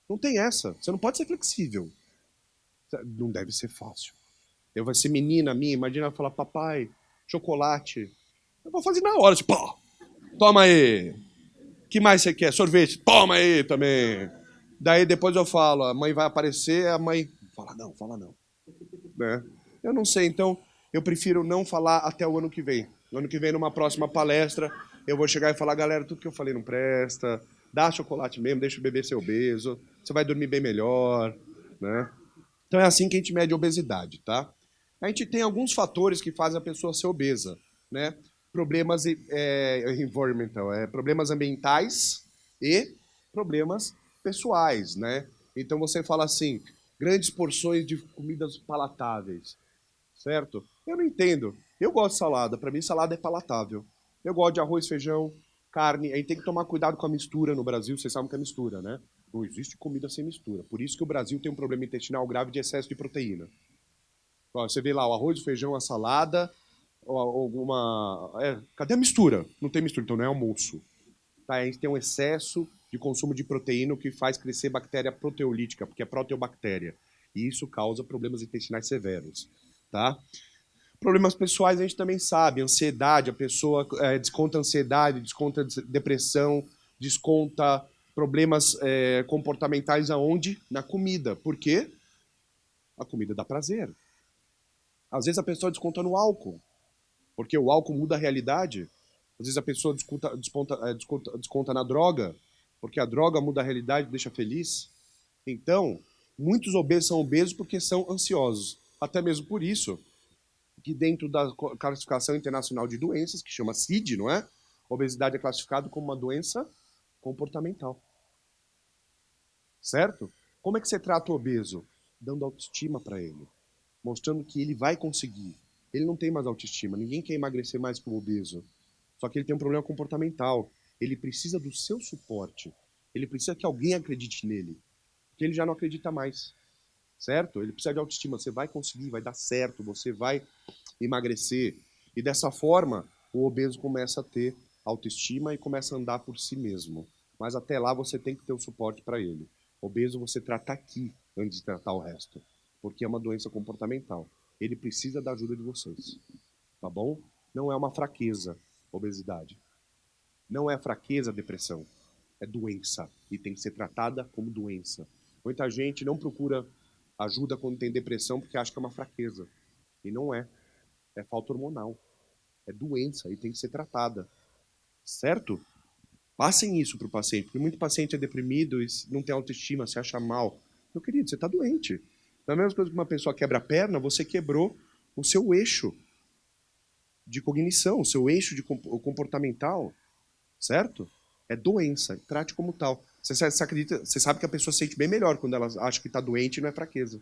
Não tem essa. Você não pode ser flexível. Não deve ser fácil. Eu vou ser menina minha, imagina ela falar, papai, chocolate. Eu vou fazer na hora, tipo, pô, toma aí. Que mais você quer? Sorvete? Toma aí também. Daí depois eu falo, a mãe vai aparecer, a mãe fala não. Né? Eu não sei, então eu prefiro não falar até o ano que vem. No ano que vem, numa próxima palestra, eu vou chegar e falar, galera, tudo que eu falei não presta, dá chocolate mesmo, deixa o bebê ser obeso, você vai dormir bem melhor, né? Então é assim que a gente mede a obesidade, tá? A gente tem alguns fatores que fazem a pessoa ser obesa, né? Problemas environmental, problemas ambientais e problemas pessoais, né? Então você fala assim, grandes porções de comidas palatáveis, certo? Eu não entendo. Eu gosto de salada, para mim salada é palatável. Eu gosto de arroz, feijão, carne. Aí tem que tomar cuidado com a mistura no Brasil, vocês sabem que é mistura, né? Não existe comida sem mistura. Por isso que o Brasil tem um problema intestinal grave de excesso de proteína. Ó, você vê lá o arroz, o feijão, a salada, ou alguma... cadê a mistura? Não tem mistura, então não é almoço. Tá? A gente tem um excesso de consumo de proteína, o que faz crescer bactéria proteolítica, porque é proteobactéria. E isso causa problemas intestinais severos. Tá? Problemas pessoais a gente também sabe. Ansiedade, a pessoa desconta ansiedade, desconta depressão, desconta problemas comportamentais aonde? Na comida. Por quê? A comida dá prazer. Às vezes a pessoa desconta no álcool, porque o álcool muda a realidade. Às vezes a pessoa desconta na droga, porque a droga muda a realidade e deixa feliz. Então, muitos obesos são obesos porque são ansiosos. Até mesmo por isso, que dentro da classificação internacional de doenças, que chama CID, não é? Obesidade é classificado como uma doença comportamental. certo? Como é que você trata o obeso? Dando autoestima para ele, mostrando que ele vai conseguir. Ele não tem mais autoestima, ninguém quer emagrecer mais que o obeso. Só que ele tem um problema comportamental. Ele precisa do seu suporte. Ele precisa que alguém acredite nele. Porque ele já não acredita mais. Certo? Ele precisa de autoestima. Você vai conseguir, vai dar certo, você vai emagrecer. E dessa forma, o obeso começa a ter autoestima e começa a andar por si mesmo. Mas até lá você tem que ter o suporte para ele. Obeso você trata aqui antes de tratar o resto. Porque é uma doença comportamental. Ele precisa da ajuda de vocês. Tá bom? Não é uma fraqueza, obesidade. Não é fraqueza, depressão. É doença. E tem que ser tratada como doença. Muita gente não procura ajuda quando tem depressão porque acha que é uma fraqueza. E não é. É falta hormonal. É doença e tem que ser tratada. Certo? Passem isso para o paciente. Porque muito paciente é deprimido e não tem autoestima, se acha mal. Meu querido, você está doente. Na mesma coisa que uma pessoa quebra a perna, você quebrou o seu eixo de cognição, o seu eixo de comportamental. Certo? É doença. Trate como tal. Você sabe que a pessoa se sente bem melhor quando ela acha que está doente e não é fraqueza.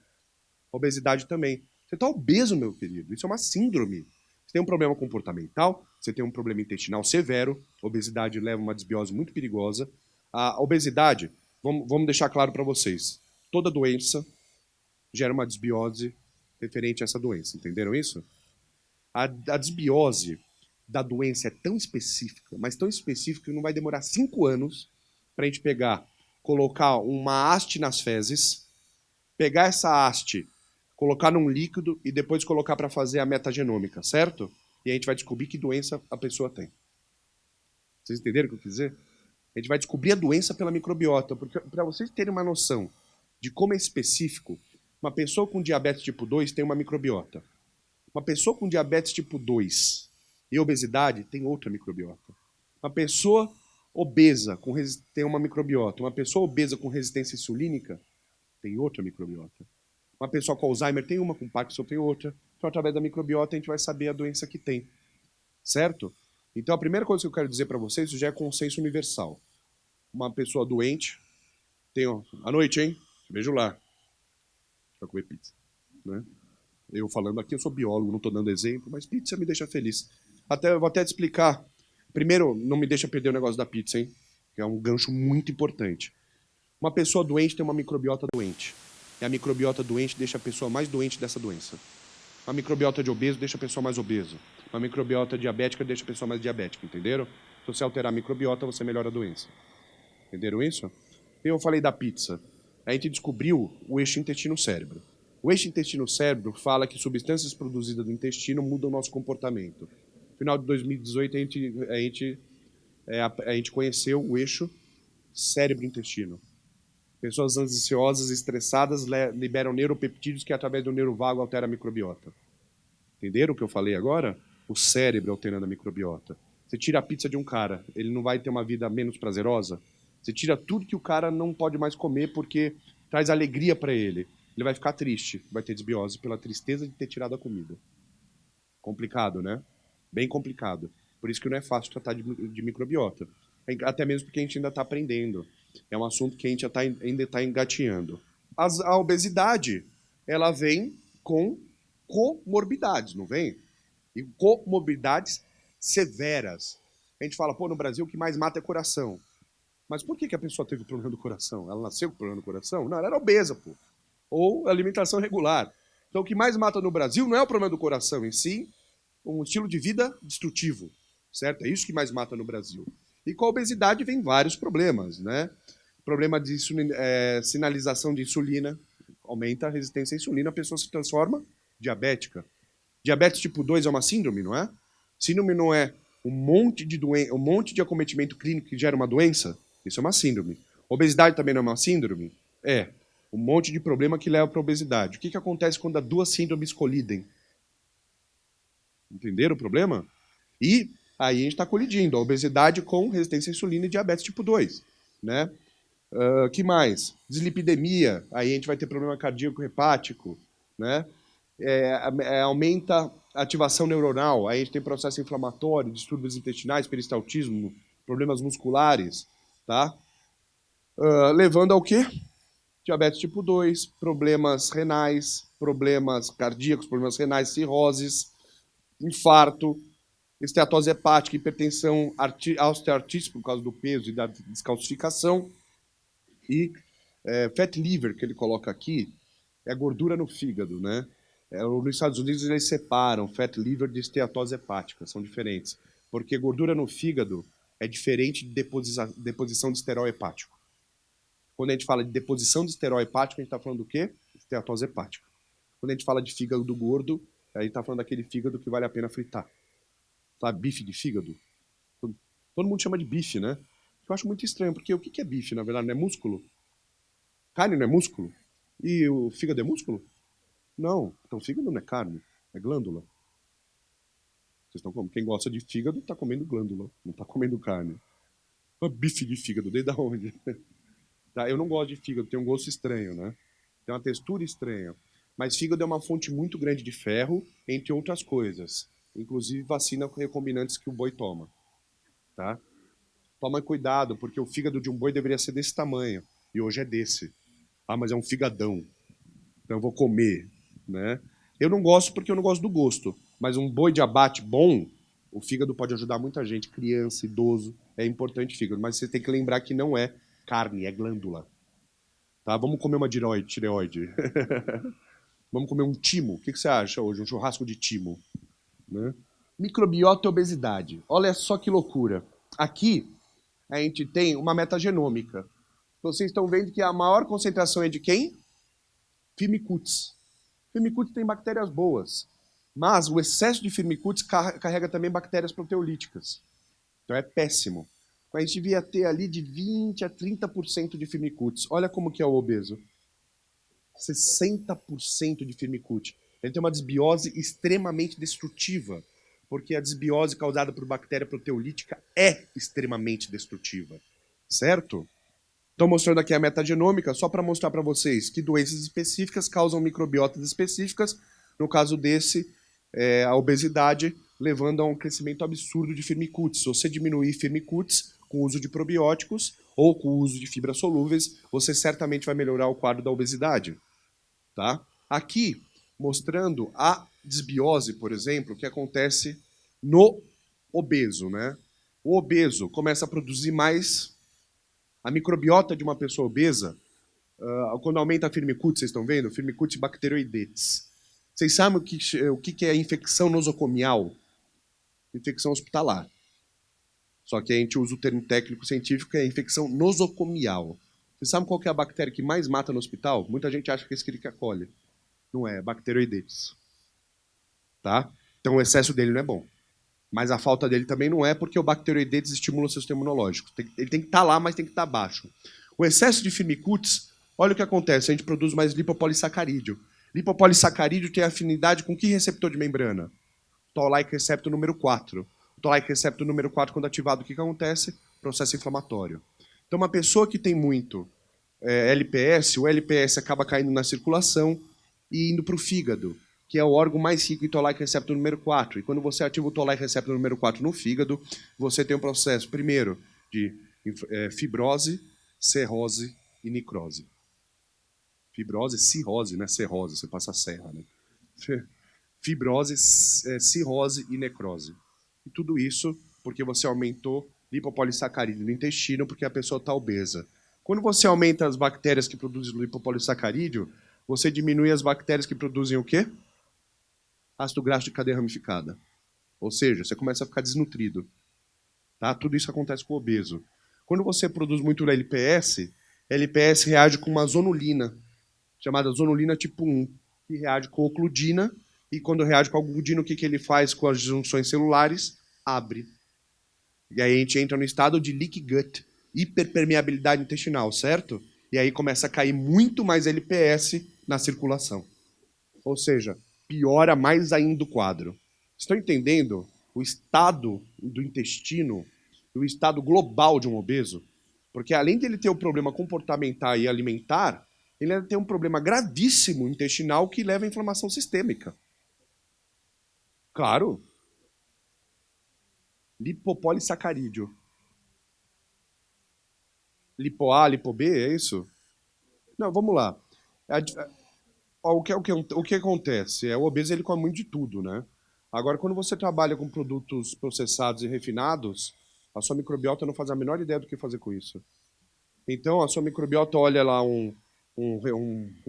Obesidade também. Você está obeso, meu querido. Isso é uma síndrome. Você tem um problema comportamental, você tem um problema intestinal severo, obesidade leva a uma desbiose muito perigosa. A obesidade, vamos deixar claro para vocês, toda doença gera uma desbiose referente a essa doença. Entenderam isso? A desbiose da doença é tão específica, mas tão específica que não vai demorar 5 anos para a gente pegar, colocar uma haste nas fezes, pegar essa haste, colocar num líquido e depois colocar para fazer a metagenômica, certo? E a gente vai descobrir que doença a pessoa tem. Vocês entenderam o que eu quis dizer? A gente vai descobrir a doença pela microbiota, porque para vocês terem uma noção de como é específico, uma pessoa com diabetes tipo 2 tem uma microbiota. Uma pessoa com diabetes tipo 2 e obesidade tem outra microbiota. Uma pessoa obesa tem uma microbiota. Uma pessoa obesa com resistência insulínica tem outra microbiota. Uma pessoa com Alzheimer tem uma, com Parkinson tem outra. Então, através da microbiota, a gente vai saber a doença que tem. Certo? Então, a primeira coisa que eu quero dizer para vocês, isso já é consenso universal. Uma pessoa doente tem... À noite, hein? Beijo lá. Pra comer pizza. Né? Eu falando aqui, eu sou biólogo, não estou dando exemplo, mas pizza me deixa feliz. Eu vou até te explicar. Primeiro, não me deixa perder o negócio da pizza, hein? Que é um gancho muito importante. Uma pessoa doente tem uma microbiota doente. E a microbiota doente deixa a pessoa mais doente dessa doença. Uma microbiota de obeso deixa a pessoa mais obeso. Uma microbiota diabética deixa a pessoa mais diabética, entenderam? Se você alterar a microbiota, você melhora a doença. Entenderam isso? Eu falei da pizza. A gente descobriu o eixo intestino-cérebro. O eixo intestino-cérebro fala que substâncias produzidas do intestino mudam o nosso comportamento. No final de 2018, a gente conheceu o eixo cérebro-intestino. Pessoas ansiosas e estressadas liberam neuropeptídeos que, através do neurovago, altera a microbiota. Entenderam o que eu falei agora? O cérebro alterando a microbiota. Você tira a pizza de um cara, ele não vai ter uma vida menos prazerosa? Você tira tudo que o cara não pode mais comer porque traz alegria para ele. Ele vai ficar triste, vai ter desbiose pela tristeza de ter tirado a comida. Complicado, né? Bem complicado. Por isso que não é fácil tratar de microbiota. Até mesmo porque a gente ainda está aprendendo. É um assunto que a gente ainda está engatinhando. A obesidade, ela vem com comorbidades, não vem? E comorbidades severas. A gente fala, pô, no Brasil o que mais mata é coração. Mas por que a pessoa teve problema do coração? Ela nasceu com problema do coração? Não, ela era obesa, pô. Ou alimentação regular. Então o que mais mata no Brasil não é o problema do coração em si, um estilo de vida destrutivo, certo? É isso que mais mata no Brasil. E com a obesidade vem vários problemas, né? Problema de sinalização de insulina, aumenta a resistência à insulina, a pessoa se transforma diabética. Diabetes tipo 2 é uma síndrome, não é? Síndrome não é um monte de acometimento clínico que gera uma doença? Isso é uma síndrome. Obesidade também não é uma síndrome? É. Um monte de problema que leva para a obesidade. O que acontece quando as duas síndromes colidem? Entenderam o problema? E aí a gente está colidindo a obesidade com resistência à insulina e diabetes tipo 2. Né? Que mais? Dislipidemia, aí a gente vai ter problema cardíaco hepático. Né? Aumenta a ativação neuronal, aí a gente tem processo inflamatório, distúrbios intestinais, peristaltismo, problemas musculares. Tá? Levando ao quê? Diabetes tipo 2, problemas renais, problemas cardíacos, problemas renais, cirroses, infarto, esteatose hepática, hipertensão osteoartrite por causa do peso e da descalcificação, e fat liver, que ele coloca aqui, é gordura no fígado, né? Nos Estados Unidos eles separam fat liver de esteatose hepática, são diferentes, porque gordura no fígado é diferente de deposição de esterol hepático. Quando a gente fala de deposição de esterol hepático, a gente está falando do quê? Esteatose hepática. Quando a gente fala de fígado do gordo, a gente está falando daquele fígado que vale a pena fritar. Sabe, bife de fígado? Todo mundo chama de bife, né? Eu acho muito estranho, porque o que é bife, na verdade? Não é músculo? Carne não é músculo? E o fígado é músculo? Não. Então fígado não é carne, é glândula. Vocês estão comendo. Quem gosta de fígado está comendo glândula, não está comendo carne. Bife de fígado, desde onde? Tá? Eu não gosto de fígado, tem um gosto estranho, né? Tem uma textura estranha. Mas fígado é uma fonte muito grande de ferro, entre outras coisas. Inclusive vacina com recombinantes que o boi toma. Tá? Toma cuidado, porque o fígado de um boi deveria ser desse tamanho. E hoje é desse. Ah, mas é um figadão. Então eu vou comer. Né? Eu não gosto porque eu não gosto do gosto. Mas um boi de abate bom, o fígado pode ajudar muita gente. Criança, idoso, é importante fígado. Mas você tem que lembrar que não é carne, é glândula. Tá? Vamos comer uma tireoide. Vamos comer um timo. O que você acha hoje? Um churrasco de timo. Né? Microbiota e obesidade. Olha só que loucura. Aqui a gente tem uma metagenômica. Vocês estão vendo que a maior concentração é de quem? Firmicutes. Firmicutes tem bactérias boas. Mas o excesso de firmicutes carrega também bactérias proteolíticas. Então é péssimo. A gente devia ter ali de 20 a 30% de firmicutes. Olha como que é o obeso. 60% de firmicute. Ele tem uma desbiose extremamente destrutiva, porque a desbiose causada por bactéria proteolítica é extremamente destrutiva. Certo? Estou mostrando aqui a metagenômica só para mostrar para vocês que doenças específicas causam microbiotas específicas. No caso desse, a obesidade, levando a um crescimento absurdo de firmicutes. Se você diminuir firmicutes com o uso de probióticos ou com o uso de fibras solúveis, você certamente vai melhorar o quadro da obesidade. Tá? Aqui, mostrando a desbiose, por exemplo, que acontece no obeso. Né? O obeso começa a produzir mais. A microbiota de uma pessoa obesa, quando aumenta a firmicutes, vocês estão vendo? Firmicutes bacteroidetes. Vocês sabem o que é infecção nosocomial? Infecção hospitalar. Só que a gente usa o termo técnico científico que é infecção nosocomial. Vocês sabem qual que é a bactéria que mais mata no hospital? Muita gente acha que é Escherichia coli. Não é bacteroidetes. Tá? Então o excesso dele não é bom. Mas a falta dele também não é, porque o bacteroidetes estimula o seu sistema imunológico. Ele tem que estar lá, mas tem que estar baixo. O excesso de firmicutes, olha o que acontece, a gente produz mais lipopolissacarídeo. Lipopolissacarídeo tem afinidade com que receptor de membrana? Toll-like receptor número 4. O Toll-like receptor número 4, quando ativado, o que acontece? Processo inflamatório. Então, uma pessoa que tem muito LPS, o LPS acaba caindo na circulação e indo para o fígado, que é o órgão mais rico em Toll-like receptor número 4. E quando você ativa o Toll-like receptor número 4 no fígado, você tem um processo, primeiro, de fibrose, cirrose e necrose. Fibrose, cirrose, né? Cirrose, você passa a serra, né? Fibrose, cirrose e necrose. E tudo isso porque você aumentou lipopolissacarídeo no intestino, porque a pessoa está obesa. Quando você aumenta as bactérias que produzem lipopolissacarídeo, você diminui as bactérias que produzem o quê? Ácido graxo de cadeia ramificada. Ou seja, você começa a ficar desnutrido. Tá? Tudo isso acontece com o obeso. Quando você produz muito LPS, LPS reage com uma zonulina, chamada zonulina tipo 1, que reage com ocludina, e quando reage com a ocludina, o que ele faz com as junções celulares? Abre. E aí a gente entra no estado de leaky gut, hiperpermeabilidade intestinal, certo? E aí começa a cair muito mais LPS na circulação. Ou seja, piora mais ainda o quadro. Estão entendendo o estado do intestino, o estado global de um obeso? Porque além de ele ter um problema comportamental e alimentar, ele tem um problema gravíssimo intestinal que leva à inflamação sistêmica. Claro. Lipopolissacarídeo. Lipo A, lipo B, é isso? Não, vamos lá. A di- o que acontece? O obeso ele come muito de tudo, né? Agora, quando você trabalha com produtos processados e refinados, a sua microbiota não faz a menor ideia do que fazer com isso. Então, a sua microbiota olha lá um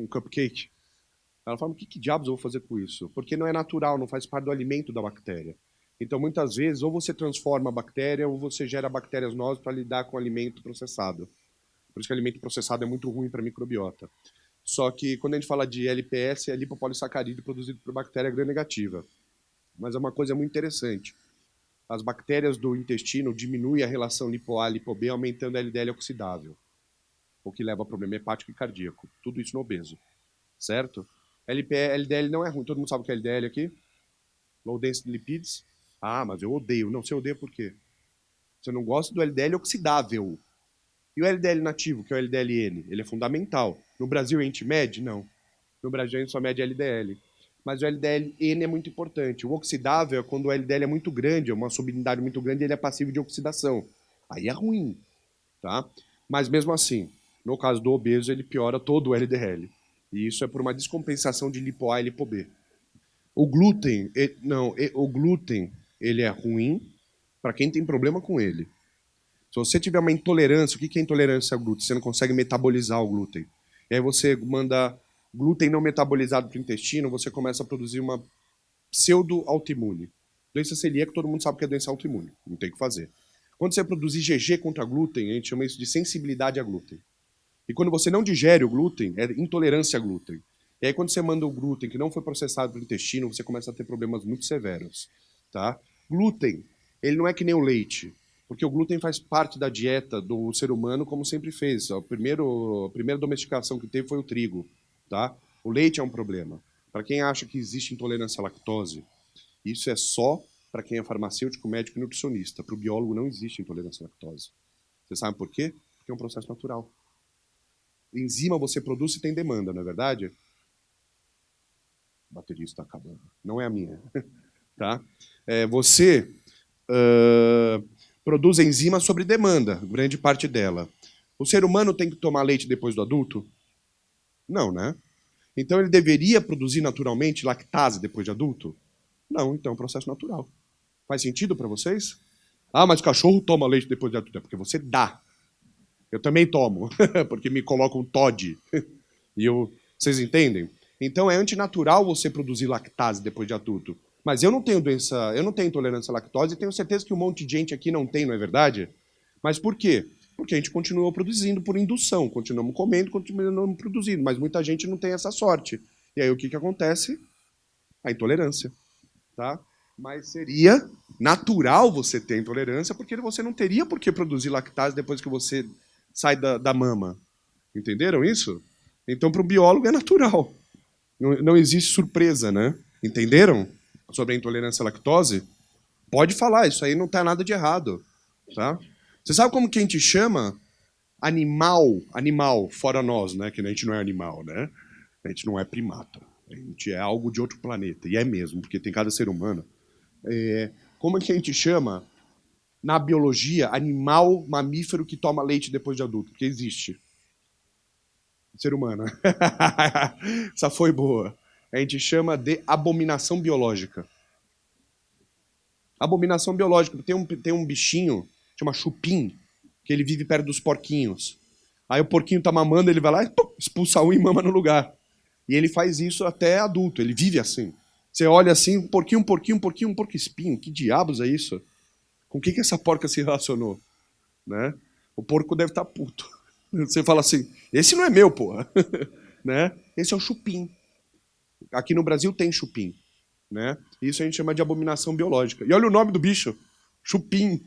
cupcake, ela fala, o que diabos eu vou fazer com isso? Porque não é natural, não faz parte do alimento da bactéria. Então, muitas vezes, ou você transforma a bactéria, ou você gera bactérias novas para lidar com o alimento processado. Por isso que o alimento processado é muito ruim para a microbiota. Só que, quando a gente fala de LPS, é lipopolissacarídeo produzido por bactéria gram-negativa. Mas é uma coisa muito interessante. As bactérias do intestino diminuem a relação lipo-A e lipo-B, aumentando a LDL oxidável, o que leva a problema hepático e cardíaco. Tudo isso no obeso, certo? LDL não é ruim. Todo mundo sabe o que é LDL aqui? Low Density Lipids. Ah, mas eu odeio. Não, você odeia por quê? Você não gosta do LDL oxidável. E o LDL nativo, que é o LDLN? Ele é fundamental. No Brasil a gente mede? Não. No Brasil a gente só mede LDL. Mas o LDLN é muito importante. O oxidável é quando o LDL é muito grande, é uma subunidade muito grande, ele é passivo de oxidação. Aí é ruim, tá? Mas mesmo assim, no caso do obeso, ele piora todo o LDL. E isso é por uma descompensação de lipo-A e lipo-B. O glúten, o glúten, ele é ruim para quem tem problema com ele. Se você tiver uma intolerância, o que é intolerância ao glúten? Você não consegue metabolizar o glúten. E aí você manda glúten não metabolizado para o intestino, você começa a produzir uma pseudo-autoimune. Doença celíaca, todo mundo sabe que é doença autoimune, não tem o que fazer. Quando você produzir GG contra glúten, a gente chama isso de sensibilidade a glúten. E quando você não digere o glúten, é intolerância a glúten. E aí quando você manda o glúten que não foi processado pelo intestino, você começa a ter problemas muito severos, tá? Glúten, ele não é que nem o leite, porque o glúten faz parte da dieta do ser humano como sempre fez. A primeira domesticação que teve foi o trigo, tá? O leite é um problema. Para quem acha que existe intolerância à lactose, isso é só para quem é farmacêutico, médico e nutricionista. Para o biólogo não existe intolerância à lactose. Você sabe por quê? Porque é um processo natural. Enzima você produz e tem demanda, não é verdade? A bateria está acabando. Não é a minha. Tá? Você produz enzima sobre demanda, grande parte dela. O ser humano tem que tomar leite depois do adulto? Não, né? Então ele deveria produzir naturalmente lactase depois de adulto? Não, então é um processo natural. Faz sentido para vocês? Ah, mas cachorro toma leite depois de adulto. É porque você dá. Eu também tomo, porque me colocam um Todd. Vocês entendem? Então é antinatural você produzir lactase depois de adulto. Mas eu não tenho doença, eu não tenho intolerância à lactose e tenho certeza que um monte de gente aqui não tem, não é verdade? Mas por quê? Porque a gente continuou produzindo por indução, continuamos comendo, continuamos produzindo, mas muita gente não tem essa sorte. E aí o que acontece? A intolerância, tá? Mas seria natural você ter intolerância, porque você não teria por que produzir lactase depois que você sai da mama. Entenderam isso? Então, para o biólogo é natural. Não existe surpresa, né? Entenderam? Sobre a intolerância à lactose? Pode falar, isso aí não tá nada de errado, tá? Você sabe como que a gente chama animal, fora nós, né? Que a gente não é animal, né? A gente não é primata. A gente é algo de outro planeta. E é mesmo, porque tem cada ser humano. Como é que a gente chama, na biologia, animal mamífero que toma leite depois de adulto? Porque existe. Ser humano. Essa foi boa. A gente chama de abominação biológica. Abominação biológica. Tem um bichinho, chama chupim, que ele vive perto dos porquinhos. Aí o porquinho tá mamando, ele vai lá e expulsa um e mama no lugar. E ele faz isso até adulto, ele vive assim. Você olha assim, um porquinho, um porco espinho. Que diabos é isso? Com o que essa porca se relacionou? Né? O porco deve estar puto. Você fala assim, esse não é meu, porra. Né? Esse é o chupim. Aqui no Brasil tem chupim. Né? Isso a gente chama de abominação biológica. E olha o nome do bicho. Chupim.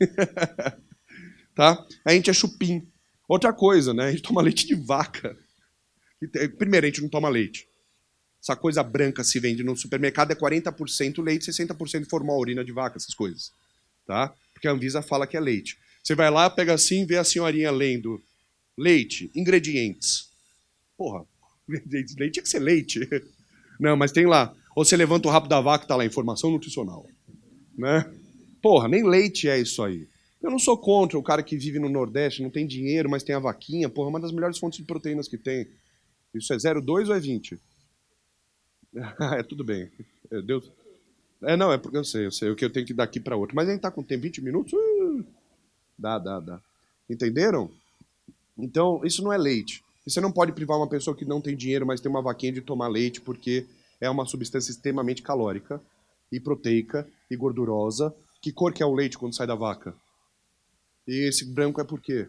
Tá? A gente é chupim. Outra coisa, né? A gente toma leite de vaca. Primeiro, a gente não toma leite. Essa coisa branca se vende no supermercado é 40% leite, 60% formal, urina de vaca, essas coisas. Tá? Porque a Anvisa fala que é leite. Você vai lá, pega assim, vê a senhorinha lendo leite, ingredientes. Porra, leite tinha que ser leite. Não, mas tem lá. Ou você levanta o rabo da vaca e tá lá, informação nutricional. Né? Porra, nem leite é isso aí. Eu não sou contra o cara que vive no Nordeste, não tem dinheiro, mas tem a vaquinha. Porra, é uma das melhores fontes de proteínas que tem. Isso é 0,2 ou é 20? É, tudo bem. Deus. Não, é porque eu sei o que eu tenho que dar aqui para outro. Mas a gente tá com tempo, 20 minutos? Dá. Entenderam? Então, isso não é leite. E você não pode privar uma pessoa que não tem dinheiro, mas tem uma vaquinha de tomar leite, porque é uma substância extremamente calórica, e proteica, e gordurosa. Que cor que é o leite quando sai da vaca? E esse branco é por quê?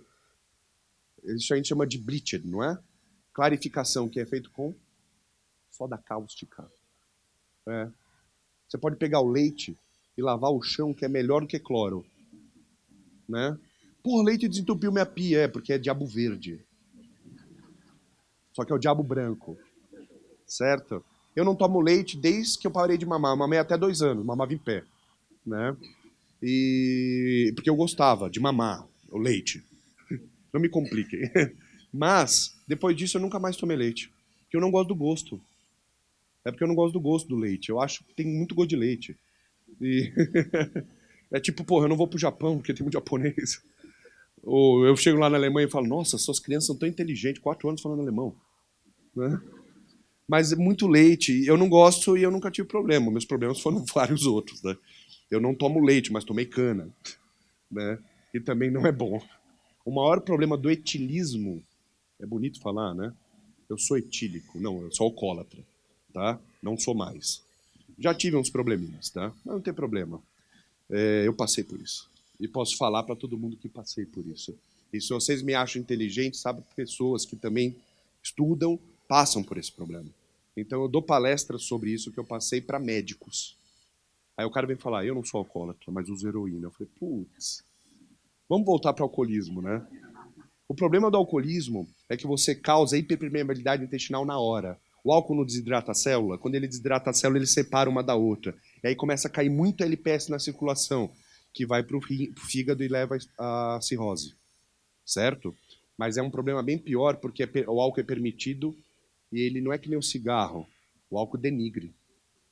Isso a gente chama de bleached, não é? Clarificação, que é feito com soda cáustica. É. Você pode pegar o leite e lavar o chão, que é melhor do que cloro. Né? Pô, leite desentupiu minha pia. É, porque é diabo verde. Só que é o diabo branco. Certo? Eu não tomo leite desde que eu parei de mamar. Eu mamei até 2 anos, mamava em pé. Né? E porque eu gostava de mamar o leite. Não me compliquem. Mas, depois disso, eu nunca mais tomei leite. Porque eu não gosto do gosto. É porque eu não gosto do gosto do leite. Eu acho que tem muito gosto de leite. E é tipo, porra, eu não vou pro Japão porque tem muito japonês. Ou eu chego lá na Alemanha e falo, nossa, suas crianças são tão inteligentes, 4 anos falando alemão. Né? Mas é muito leite. Eu não gosto e eu nunca tive problema. Meus problemas foram vários outros. Né? Eu não tomo leite, mas tomei cana. Né? E também não é bom. O maior problema do etilismo, é bonito falar, né? Eu sou etílico. Não, eu sou alcoólatra. Tá? Não sou mais. Já tive uns probleminhas, tá? Mas não tem problema. Eu passei por isso. E posso falar para todo mundo que passei por isso. E se vocês me acham inteligente, sabe, pessoas que também estudam, passam por esse problema. Então eu dou palestras sobre isso que eu passei para médicos. Aí o cara vem falar, eu não sou alcoólatra, mas uso heroína. Eu falei, putz, vamos voltar para o alcoolismo, né? O problema do alcoolismo é que você causa hiperpermeabilidade intestinal na hora. O álcool não desidrata a célula. Quando ele desidrata a célula, ele separa uma da outra. E aí começa a cair muito LPS na circulação, que vai para o fígado e leva a cirrose. Certo? Mas é um problema bem pior, porque o álcool é permitido e ele não é que nem o cigarro. O álcool denigre.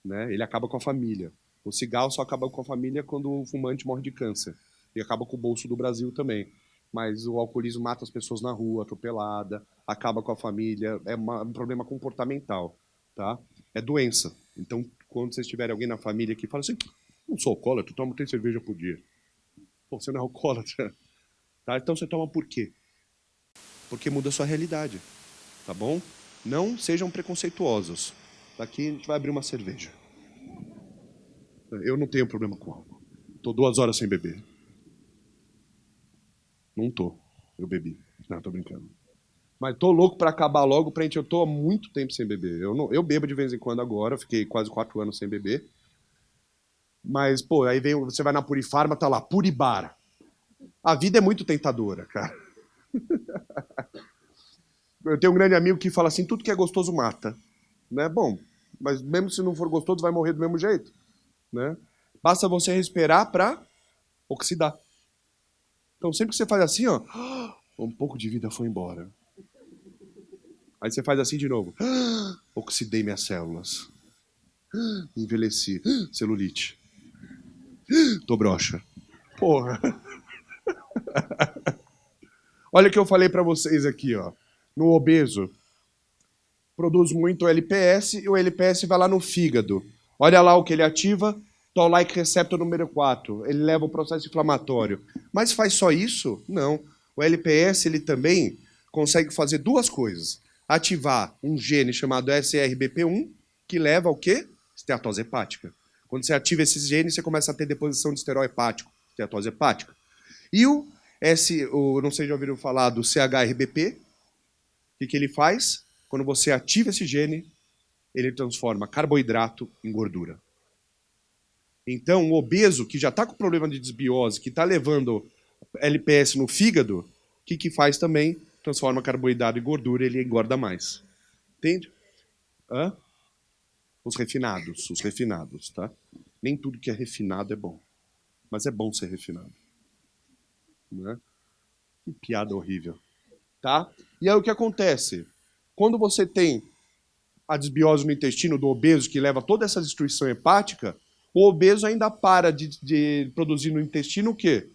Né? Ele acaba com a família. O cigarro só acaba com a família quando o fumante morre de câncer. E acaba com o bolso do Brasil também. Mas o alcoolismo mata as pessoas na rua, atropelada, acaba com a família, é um problema comportamental, tá? É doença. Então, quando vocês tiverem alguém na família que fala assim, não sou alcoólatra, tomo 3 cervejas por dia. Pô, você não é alcoólatra. Tá? Então você toma por quê? Porque muda a sua realidade, tá bom? Não sejam preconceituosos. Daqui a gente vai abrir uma cerveja. Eu não tenho problema com álcool. Tô 2 horas sem beber. Não tô. Eu bebi. Não, tô brincando. Mas tô louco pra acabar logo, eu tô há muito tempo sem beber. Eu bebo de vez em quando agora, fiquei quase 4 anos sem beber. Mas, pô, aí você vai na Purifarma, tá lá, Puribar. A vida é muito tentadora, cara. Eu tenho um grande amigo que fala assim, tudo que é gostoso mata. Né? Bom, mas mesmo se não for gostoso, vai morrer do mesmo jeito. Né? Basta você respirar pra oxidar. Então sempre que você faz assim, ó, um pouco de vida foi embora. Aí você faz assim de novo. Oxidei minhas células. Envelheci. Celulite. Tô broxa. Porra. Olha o que eu falei pra vocês aqui, ó. No obeso, produz muito LPS e o LPS vai lá no fígado. Olha lá o que ele ativa. Toll-like receptor número 4. Ele leva o processo inflamatório. Mas faz só isso? Não. O LPS ele também consegue fazer 2 coisas. Ativar um gene chamado SRBP1, que leva ao quê? Esteatose hepática. Quando você ativa esses genes, você começa a ter deposição de esterol hepático, esteatose hepática. E não sei se já ouviram falar do CHRBP. O que ele faz? Quando você ativa esse gene, ele transforma carboidrato em gordura. Então, o obeso, que já está com problema de desbiose, que está levando LPS no fígado, o que faz também? Transforma carboidrato em gordura e ele engorda mais. Entende? Os refinados, tá? Nem tudo que é refinado é bom. Mas é bom ser refinado. Né? Que piada horrível. Tá? E aí o que acontece? Quando você tem a desbiose no intestino do obeso, que leva toda essa destruição hepática, o obeso ainda para de produzir no intestino o quê?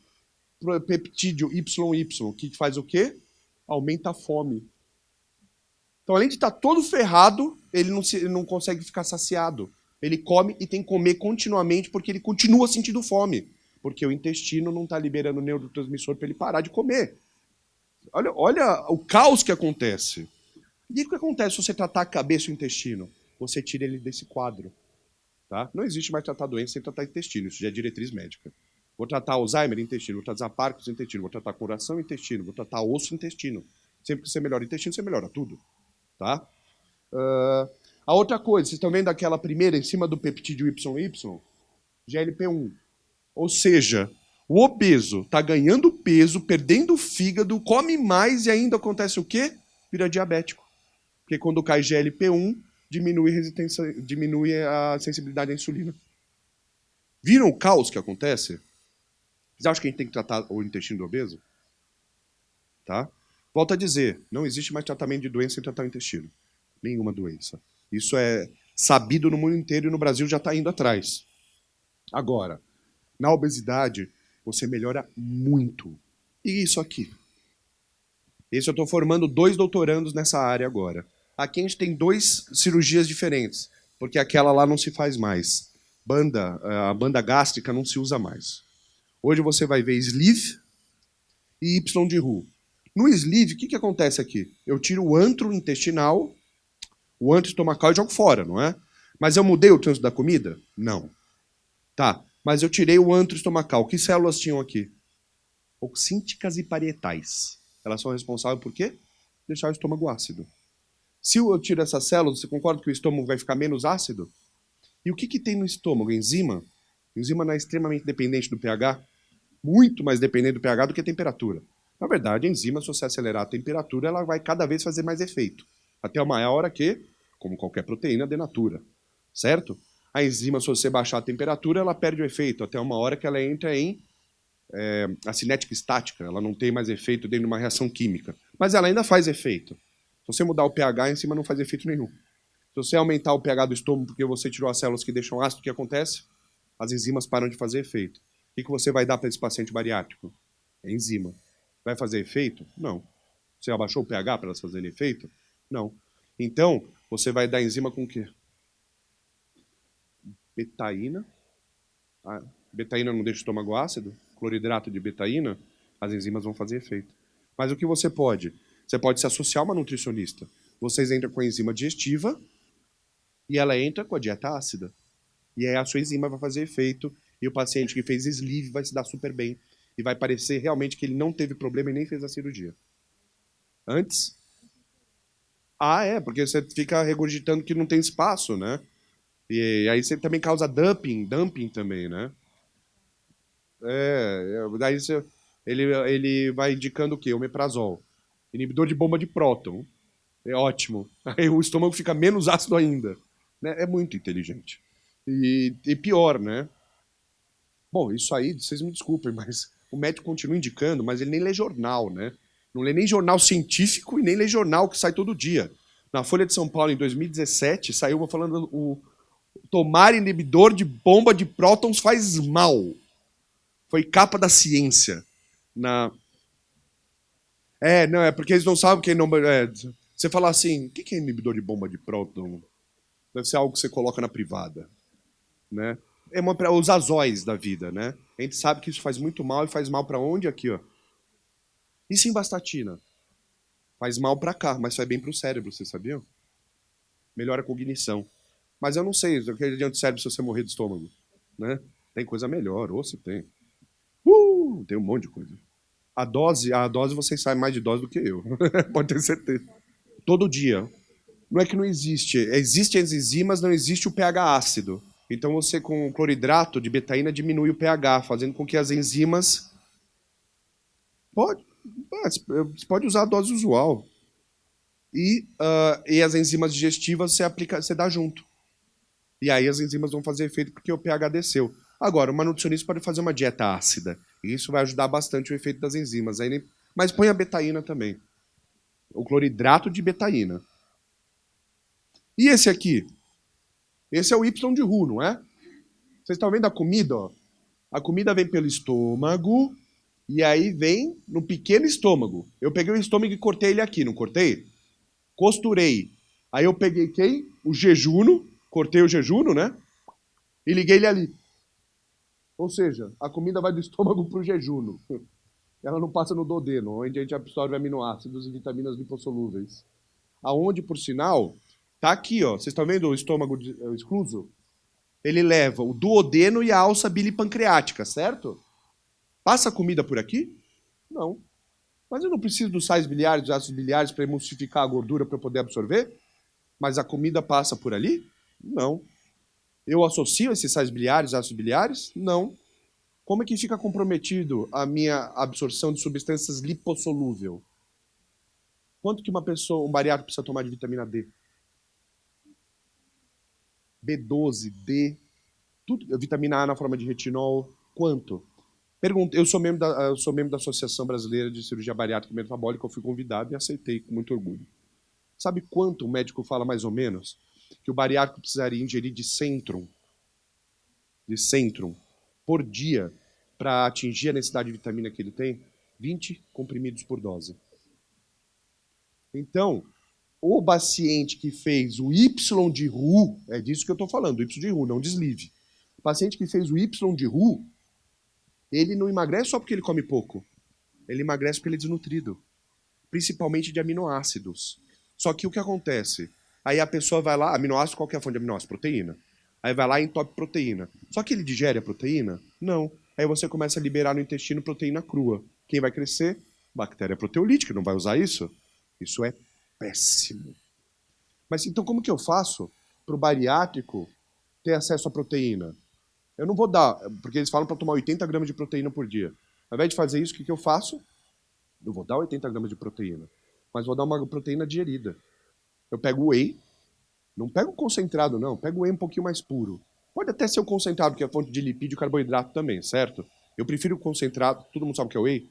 Peptídeo YY, que faz o quê? Aumenta a fome. Então, além de estar todo ferrado, ele não consegue ficar saciado. Ele come e tem que comer continuamente porque ele continua sentindo fome. Porque o intestino não está liberando neurotransmissor para ele parar de comer. Olha o caos que acontece. E o que acontece se você tratar a cabeça e o intestino? Você tira ele desse quadro. Tá? Não existe mais tratar doença sem tratar intestino. Isso já é diretriz médica. Vou tratar Alzheimer, intestino. Vou tratar Parkinson, intestino. Vou tratar coração, intestino. Vou tratar osso, intestino. Sempre que você melhora o intestino, você melhora tudo. Tá? A outra coisa, vocês estão vendo aquela primeira em cima do peptídeo YY? GLP-1. Ou seja, o obeso está ganhando peso, perdendo o fígado, come mais e ainda acontece o quê? Vira diabético. Porque quando cai GLP-1, diminui a sensibilidade à insulina. Viram o caos que acontece? Vocês acham que a gente tem que tratar o intestino do obeso? Tá? Volto a dizer, não existe mais tratamento de doença sem tratar o intestino. Nenhuma doença. Isso é sabido no mundo inteiro e no Brasil já está indo atrás. Agora, na obesidade, você melhora muito. E isso aqui? Esse eu estou formando 2 doutorandos nessa área agora. Aqui a gente tem 2 cirurgias diferentes, porque aquela lá não se faz mais. A banda gástrica não se usa mais. Hoje você vai ver sleeve e Y de Roux. No sleeve, o que acontece aqui? Eu tiro o antro intestinal, o antro estomacal e jogo fora, não é? Mas eu mudei o trânsito da comida? Não. Tá, mas eu tirei o antro estomacal. Que células tinham aqui? Oxínticas e parietais. Elas são responsáveis por quê? Deixar o estômago ácido. Se eu tiro essas células, você concorda que o estômago vai ficar menos ácido? E o que tem no estômago? Enzima? Enzima não é extremamente dependente do pH? Muito mais dependente do pH do que a temperatura. Na verdade, a enzima, se você acelerar a temperatura, ela vai cada vez fazer mais efeito. Até uma hora que, como qualquer proteína, denatura. Certo? A enzima, se você baixar a temperatura, ela perde o efeito. Até uma hora que ela entra em a cinética estática. Ela não tem mais efeito dentro de uma reação química. Mas ela ainda faz efeito. Se você mudar o pH, a enzima não faz efeito nenhum. Se você aumentar o pH do estômago porque você tirou as células que deixam ácido, o que acontece? As enzimas param de fazer efeito. O que você vai dar para esse paciente bariátrico? É enzima. Vai fazer efeito? Não. Você abaixou o pH para elas fazerem efeito? Não. Então, você vai dar enzima com o quê? Betaína. Betaína não deixa o estômago ácido. Cloridrato de betaína, as enzimas vão fazer efeito. Mas o que você pode? Você pode se associar a uma nutricionista. Vocês entram com a enzima digestiva e ela entra com a dieta ácida. E aí a sua enzima vai fazer efeito e o paciente que fez sleeve vai se dar super bem. E vai parecer realmente que ele não teve problema e nem fez a cirurgia. Antes? Porque você fica regurgitando que não tem espaço, né? E aí você também causa dumping também, né? Daí ele vai indicando o quê? Omeprazol. Inibidor de bomba de próton. É ótimo. Aí o estômago fica menos ácido ainda. Né? É muito inteligente. E pior, né? Bom, isso aí, vocês me desculpem, mas o médico continua indicando, mas ele nem lê jornal, né? Não lê nem jornal científico e nem lê jornal que sai todo dia. Na Folha de São Paulo, em 2017, saiu uma falando o tomar inibidor de bomba de prótons faz mal. Foi capa da ciência. É porque eles não sabem quem não... Você fala assim, o que é inibidor de bomba de próton? Deve ser algo que você coloca na privada. Né? É para os azóis da vida, né? A gente sabe que isso faz muito mal e faz mal para onde? Aqui, ó. E simvastatina? Faz mal para cá, mas faz bem para o cérebro, vocês sabiam? Melhora a cognição. Mas eu não sei, o que adianta o cérebro se você morrer de estômago? Né? Tem coisa melhor, ou se tem. Tem um monte de coisa. A dose vocês sabem mais de dose do que eu. Pode ter certeza. Todo dia. Não é que não existe. Existem as enzimas, não existe o pH ácido. Então você com cloridrato de betaína diminui o pH, fazendo com que as enzimas... Você pode usar a dose usual. E as enzimas digestivas você dá junto. E aí as enzimas vão fazer efeito porque o pH desceu. Agora, uma nutricionista pode fazer uma dieta ácida. E isso vai ajudar bastante o efeito das enzimas. Mas põe a betaína também. O cloridrato de betaína. E esse aqui? Esse é o Y de Roux, não é? Vocês estão vendo a comida? Ó? A comida vem pelo estômago e aí vem no pequeno estômago. Eu peguei o estômago e cortei ele aqui, não cortei? Costurei. Aí eu peguei quem? O jejuno, cortei o jejuno, né? E liguei ele ali. Ou seja, a comida vai do estômago para o jejuno. Ela não passa no duodeno, onde a gente absorve aminoácidos e vitaminas lipossolúveis. Aonde, por sinal, tá aqui, ó. Vocês estão vendo o estômago excluso? Ele leva o duodeno e a alça bilipancreática, certo? Passa a comida por aqui? Não. Mas eu não preciso dos sais biliares, dos ácidos biliares para emulsificar a gordura para poder absorver? Mas a comida passa por ali? Não. Eu associo esses sais biliares, ácidos biliares? Não. Como é que fica comprometido a minha absorção de substâncias lipossolúvel? Quanto que um bariátrico precisa tomar de vitamina D? B12, D, tudo, vitamina A na forma de retinol, quanto? Pergunta, eu sou membro da Associação Brasileira de Cirurgia Bariátrica e Metabólica, eu fui convidado e aceitei com muito orgulho. Sabe quanto o médico fala mais ou menos? Que o bariátrico precisaria ingerir de Centrum por dia para atingir a necessidade de vitamina que ele tem? 20 comprimidos por dose. Então, o paciente que fez o Y de Roux, é disso que eu estou falando, o Y de Roux, não deslive. O paciente que fez o Y de Roux, ele não emagrece só porque ele come pouco. Ele emagrece porque ele é desnutrido. Principalmente de aminoácidos. Só que o que acontece? Aí a pessoa vai lá, aminoácido, qual que é a fonte de aminoácido? Proteína. Aí vai lá e entope proteína. Só que ele digere a proteína? Não. Aí você começa a liberar no intestino proteína crua. Quem vai crescer? Bactéria proteolítica. Não vai usar isso? Isso é péssimo. Mas então como que eu faço para o bariátrico ter acesso à proteína? Eu não vou dar, porque eles falam para tomar 80 gramas de proteína por dia. Ao invés de fazer isso, o que eu faço? Eu vou dar 80 gramas de proteína, mas vou dar uma proteína digerida. Eu pego o whey, não pego o concentrado não, pego o whey um pouquinho mais puro. Pode até ser o concentrado, que é fonte de lipídio e carboidrato também, certo? Eu prefiro o concentrado, todo mundo sabe o que é whey?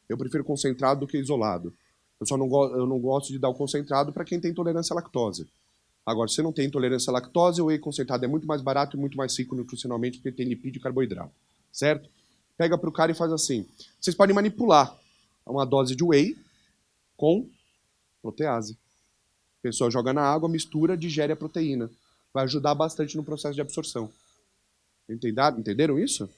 Eu prefiro concentrado do que isolado. Eu não gosto de dar o concentrado para quem tem intolerância à lactose. Agora, se você não tem intolerância à lactose, o whey concentrado é muito mais barato e muito mais rico nutricionalmente porque tem lipídio e carboidrato, certo? Pega para o cara e faz assim. Vocês podem manipular uma dose de whey com protease. A pessoa joga na água, mistura, digere a proteína. Vai ajudar bastante no processo de absorção. Entenderam isso?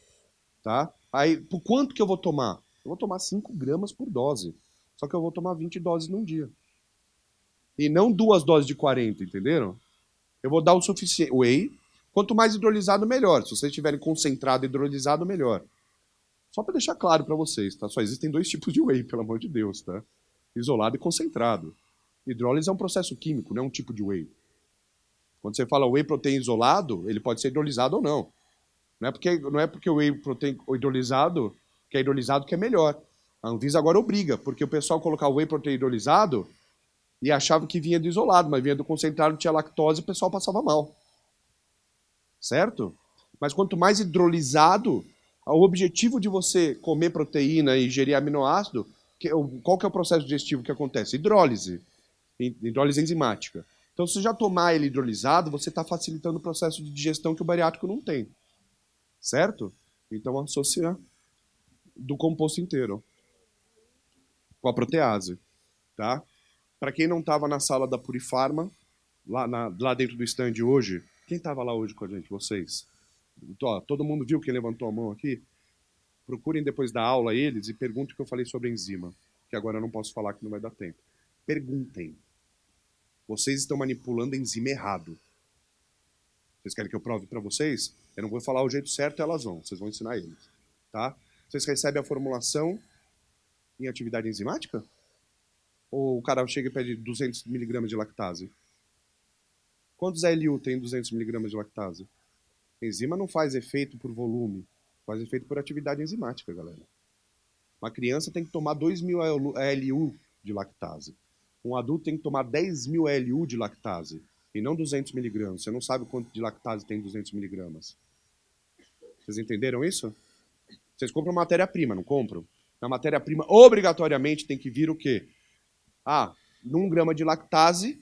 Tá? Aí, por quanto que eu vou tomar? Eu vou tomar 5 gramas por dose. Só que eu vou tomar 20 doses num dia. E não 2 doses de 40, entenderam? Eu vou dar o suficiente. Whey, quanto mais hidrolisado, melhor. Se vocês tiverem concentrado e hidrolisado, melhor. Só para deixar claro para vocês, tá? Só existem 2 tipos de whey, pelo amor de Deus, tá? Isolado e concentrado. Hidrólise é um processo químico, não é um tipo de whey. Quando você fala whey protein isolado, ele pode ser hidrolisado ou não. Não é porque o whey protein hidrolisado, que é hidrolisado, que é melhor. A Anvisa agora obriga, porque o pessoal colocava o whey protein hidrolisado e achava que vinha do isolado, mas vinha do concentrado, tinha lactose e o pessoal passava mal. Certo? Mas quanto mais hidrolisado, o objetivo de você comer proteína e ingerir aminoácido, qual que é o processo digestivo que acontece? Hidrólise. Hidrólise enzimática. Então, se você já tomar ele hidrolisado, você está facilitando o processo de digestão que o bariátrico não tem. Certo? Então, associa do composto inteiro com a protease. Tá? Para quem não estava na sala da Purifarma, lá dentro do stand hoje, quem estava lá hoje com a gente? Vocês? Ó, todo mundo viu quem levantou a mão aqui? Procurem depois da aula eles e perguntem o que eu falei sobre enzima, que agora eu não posso falar que não vai dar tempo. Perguntem. Vocês estão manipulando a enzima errado. Vocês querem que eu prove para vocês? Eu não vou falar o jeito certo, elas vão. Vocês vão ensinar eles. Tá? Vocês recebem a formulação em atividade enzimática? Ou o cara chega e pede 200 mg de lactase? Quantos LU tem 200 mg de lactase? A enzima não faz efeito por volume, faz efeito por atividade enzimática, galera. Uma criança tem que tomar 2.000 LU de lactase. Um adulto tem que tomar 10.000 LU de lactase, e não 200 mg. Você não sabe quanto de lactase tem 200 mg. Vocês entenderam isso? Vocês compram matéria-prima, não compram? Na matéria-prima, obrigatoriamente, tem que vir o quê? Ah, num grama de lactase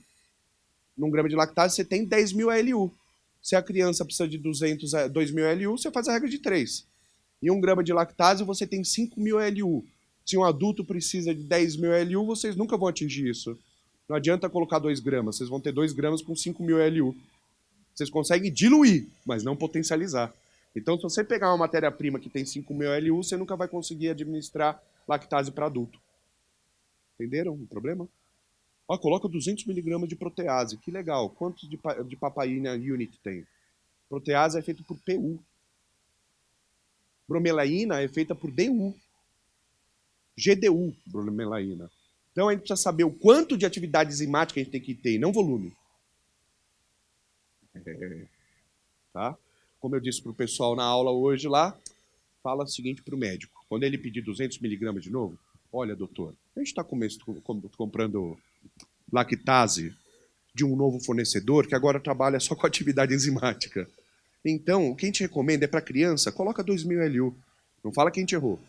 você tem 10.000 LU. Se a criança precisa de 2.000 LU, você faz a regra de 3. Em 1 grama de lactase, você tem 5.000 LU. Se um adulto precisa de 10.000 LU, vocês nunca vão atingir isso. Não adianta colocar 2 gramas, vocês vão ter 2 gramas com 5.000 LU. Vocês conseguem diluir, mas não potencializar. Então, se você pegar uma matéria-prima que tem 5.000 LU, você nunca vai conseguir administrar lactase para adulto. Entenderam o problema? Ó, coloca 200 miligramas de protease, que legal. Quantos de papaina unit tem? Protease é feito por PU. Bromelaína é feita por DU. GDU, bromelaína. Então a gente precisa saber o quanto de atividade enzimática a gente tem que ter, e não volume. Tá? Como eu disse para o pessoal na aula hoje lá, fala o seguinte para o médico. Quando ele pedir 200 miligramas de novo, olha, doutor, a gente está comprando lactase de um novo fornecedor que agora trabalha só com atividade enzimática. Então, o que a gente recomenda é para criança, coloca 2.000 LU. Não fala que a gente errou.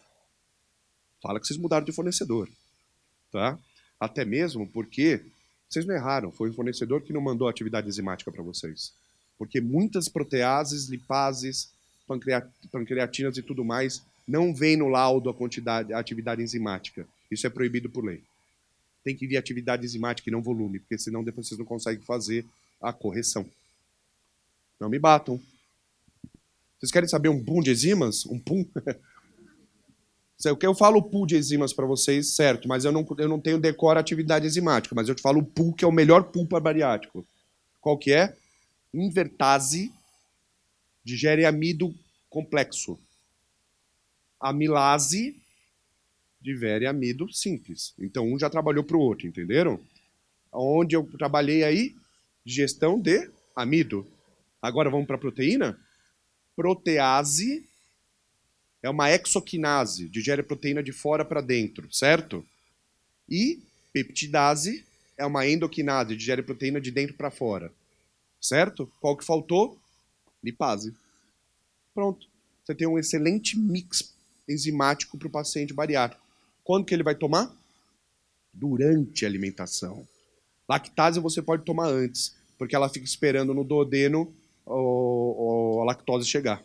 Fala que vocês mudaram de fornecedor. Tá? Até mesmo porque vocês não erraram, foi o fornecedor que não mandou atividade enzimática para vocês. Porque muitas proteases, lipases, pancreatinas e tudo mais não vem no laudo a atividade enzimática. Isso é proibido por lei. Tem que vir atividade enzimática e não volume, porque senão depois vocês não conseguem fazer a correção. Não me batam. Vocês querem saber um pum de enzimas? Um pum? O que eu falo pool de enzimas para vocês, certo, mas eu não tenho decor atividade enzimática, mas eu te falo o pool que é o melhor pool para bariátrico. Qual que é? Invertase digere amido complexo. Amilase digere amido simples. Então um já trabalhou para o outro, entenderam? Onde eu trabalhei aí? Digestão de amido. Agora vamos para a proteína? Protease é uma exoquinase, digere proteína de fora para dentro, certo? E peptidase é uma endoquinase, digere proteína de dentro para fora, certo? Qual que faltou? Lipase. Pronto. Você tem um excelente mix enzimático para o paciente bariátrico. Quando que ele vai tomar? Durante a alimentação. Lactase você pode tomar antes, porque ela fica esperando no duodeno a lactose chegar.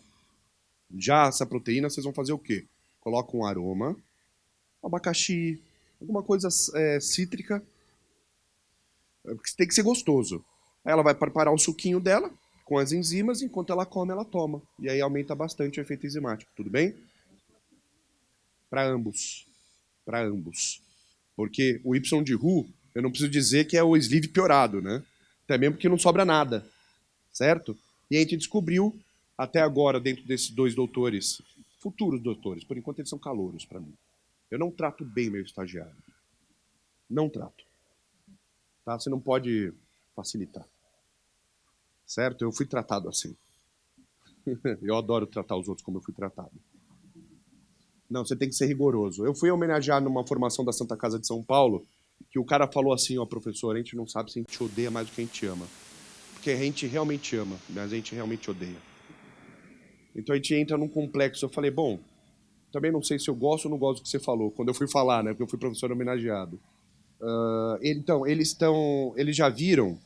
Já essa proteína, vocês vão fazer o quê? Coloca um aroma, abacaxi, alguma coisa cítrica, porque tem que ser gostoso. Aí ela vai preparar o suquinho dela, com as enzimas, enquanto ela come, ela toma. E aí aumenta bastante o efeito enzimático, tudo bem? Para ambos. Para ambos. Porque o Y de Hu, eu não preciso dizer que é o sleeve piorado, né? Até mesmo porque não sobra nada, certo? E a gente descobriu até agora, dentro desses 2 doutores, futuros doutores, por enquanto eles são calouros para mim. Eu não trato bem meu estagiário. Não trato. Tá? Você não pode facilitar. Certo? Eu fui tratado assim. Eu adoro tratar os outros como eu fui tratado. Não, você tem que ser rigoroso. Eu fui homenagear numa formação da Santa Casa de São Paulo, que o cara falou assim, ó, professor, a gente não sabe se a gente odeia mais do que a gente ama. Porque a gente realmente ama, mas a gente realmente odeia. Então a gente entra num complexo. Eu falei, bom, também não sei se eu gosto ou não gosto do que você falou, quando eu fui falar, né, porque eu fui professor homenageado. Então, eles já viram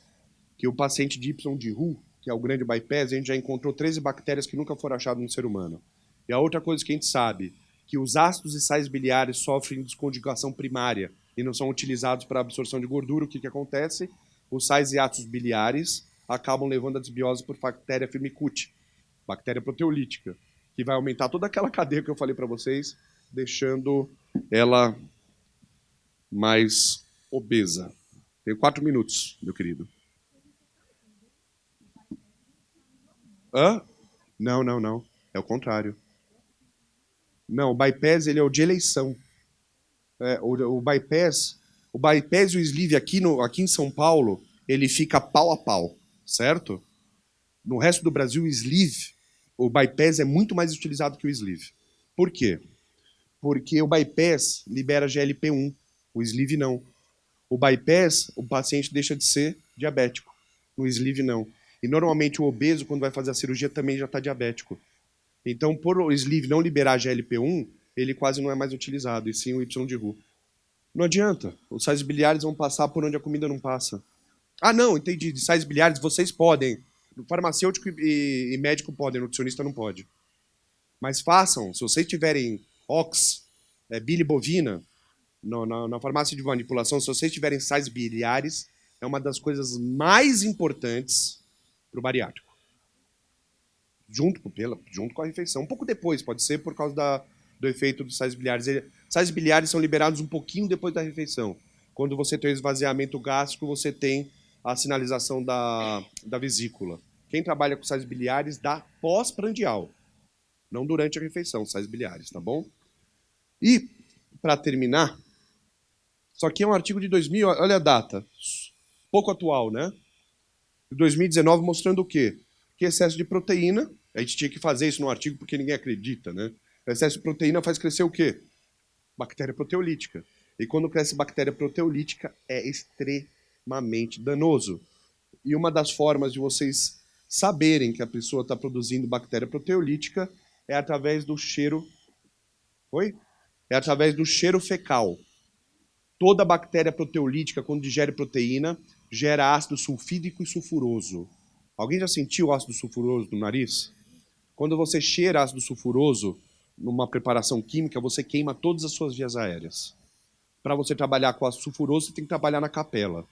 que o paciente de Y de Hu, que é o grande bypass, a gente já encontrou 13 bactérias que nunca foram achadas no ser humano. E a outra coisa que a gente sabe, que os ácidos e sais biliares sofrem desconjugação primária e não são utilizados para absorção de gordura. O que acontece? Os sais e ácidos biliares acabam levando a desbiose por bactéria firmicute, bactéria proteolítica, que vai aumentar toda aquela cadeia que eu falei para vocês, deixando ela mais obesa. Tenho 4 minutos, meu querido. Hã? Não. É o contrário. Não, o bypass ele é o de eleição. O bypass e o sleeve aqui em São Paulo, ele fica pau a pau, certo? No resto do Brasil, o bypass é muito mais utilizado que o sleeve. Por quê? Porque o bypass libera GLP-1, o sleeve não. O bypass, o paciente deixa de ser diabético, no sleeve não. E normalmente o obeso, quando vai fazer a cirurgia, também já está diabético. Então, por o sleeve não liberar GLP-1, ele quase não é mais utilizado, e sim o Y de Hu. Não adianta, os sais biliares vão passar por onde a comida não passa. Ah, não, entendi, de sais biliares vocês podem. Farmacêutico e médico podem, nutricionista não pode. Mas façam, se vocês tiverem ox, bile bovina, na farmácia de manipulação, se vocês tiverem sais biliares, é uma das coisas mais importantes para o bariátrico. Junto com a refeição. Um pouco depois, pode ser por causa do efeito dos sais biliares. Sais biliares são liberados um pouquinho depois da refeição. Quando você tem o esvaziamento gástrico, você tem a sinalização da vesícula. Quem trabalha com sais biliares dá pós-prandial, não durante a refeição, sais biliares, tá bom? E, para terminar, isso aqui é um artigo de 2000, olha a data, pouco atual, né? De 2019, mostrando o quê? Que excesso de proteína, a gente tinha que fazer isso no artigo porque ninguém acredita, né? O excesso de proteína faz crescer o quê? Bactéria proteolítica. E quando cresce bactéria proteolítica, é extremamente danoso. E uma das formas de vocês saberem que a pessoa está produzindo bactéria proteolítica é através do cheiro. Oi? É através do cheiro fecal. Toda bactéria proteolítica, quando digere proteína, gera ácido sulfídrico e sulfuroso. Alguém já sentiu ácido sulfuroso no nariz? Quando você cheira ácido sulfuroso numa preparação química, você queima todas as suas vias aéreas. Para você trabalhar com ácido sulfuroso, você tem que trabalhar na capela.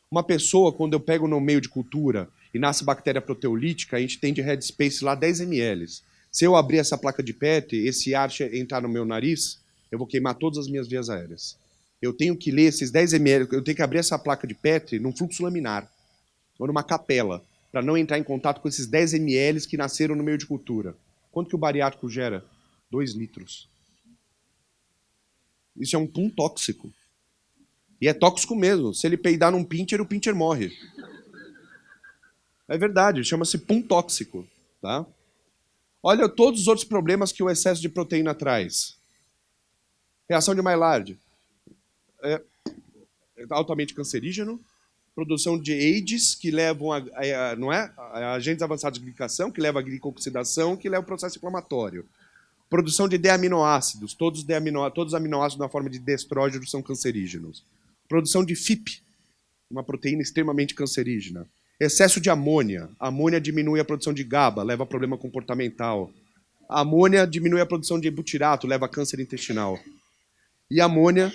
Uma pessoa, quando eu pego no meio de cultura e nasce bactéria proteolítica, a gente tem de headspace lá 10 ml. Se eu abrir essa placa de PET, esse ar entrar no meu nariz, eu vou queimar todas as minhas vias aéreas. Eu tenho que ler esses 10 ml, eu tenho que abrir essa placa de PET num fluxo laminar, ou numa capela, para não entrar em contato com esses 10 ml que nasceram no meio de cultura. Quanto que o bariátrico gera? 2 litros. Isso é um pum tóxico. E é tóxico mesmo. Se ele peidar num pincher, o pincher morre. É verdade, chama-se pum tóxico. Tá? Olha todos os outros problemas que o excesso de proteína traz. Reação de Maillard. É altamente cancerígeno. Produção de AIDS, que levam a agentes avançados de glicação, que levam a glicoxidação, que levam ao processo inflamatório. Produção de D-aminoácidos. Todos os aminoácidos na forma de destrógeno são cancerígenos. Produção de FIP, uma proteína extremamente cancerígena. Excesso de amônia. A amônia diminui a produção de GABA, leva a problema comportamental. A amônia diminui a produção de butirato, leva a câncer intestinal. E a amônia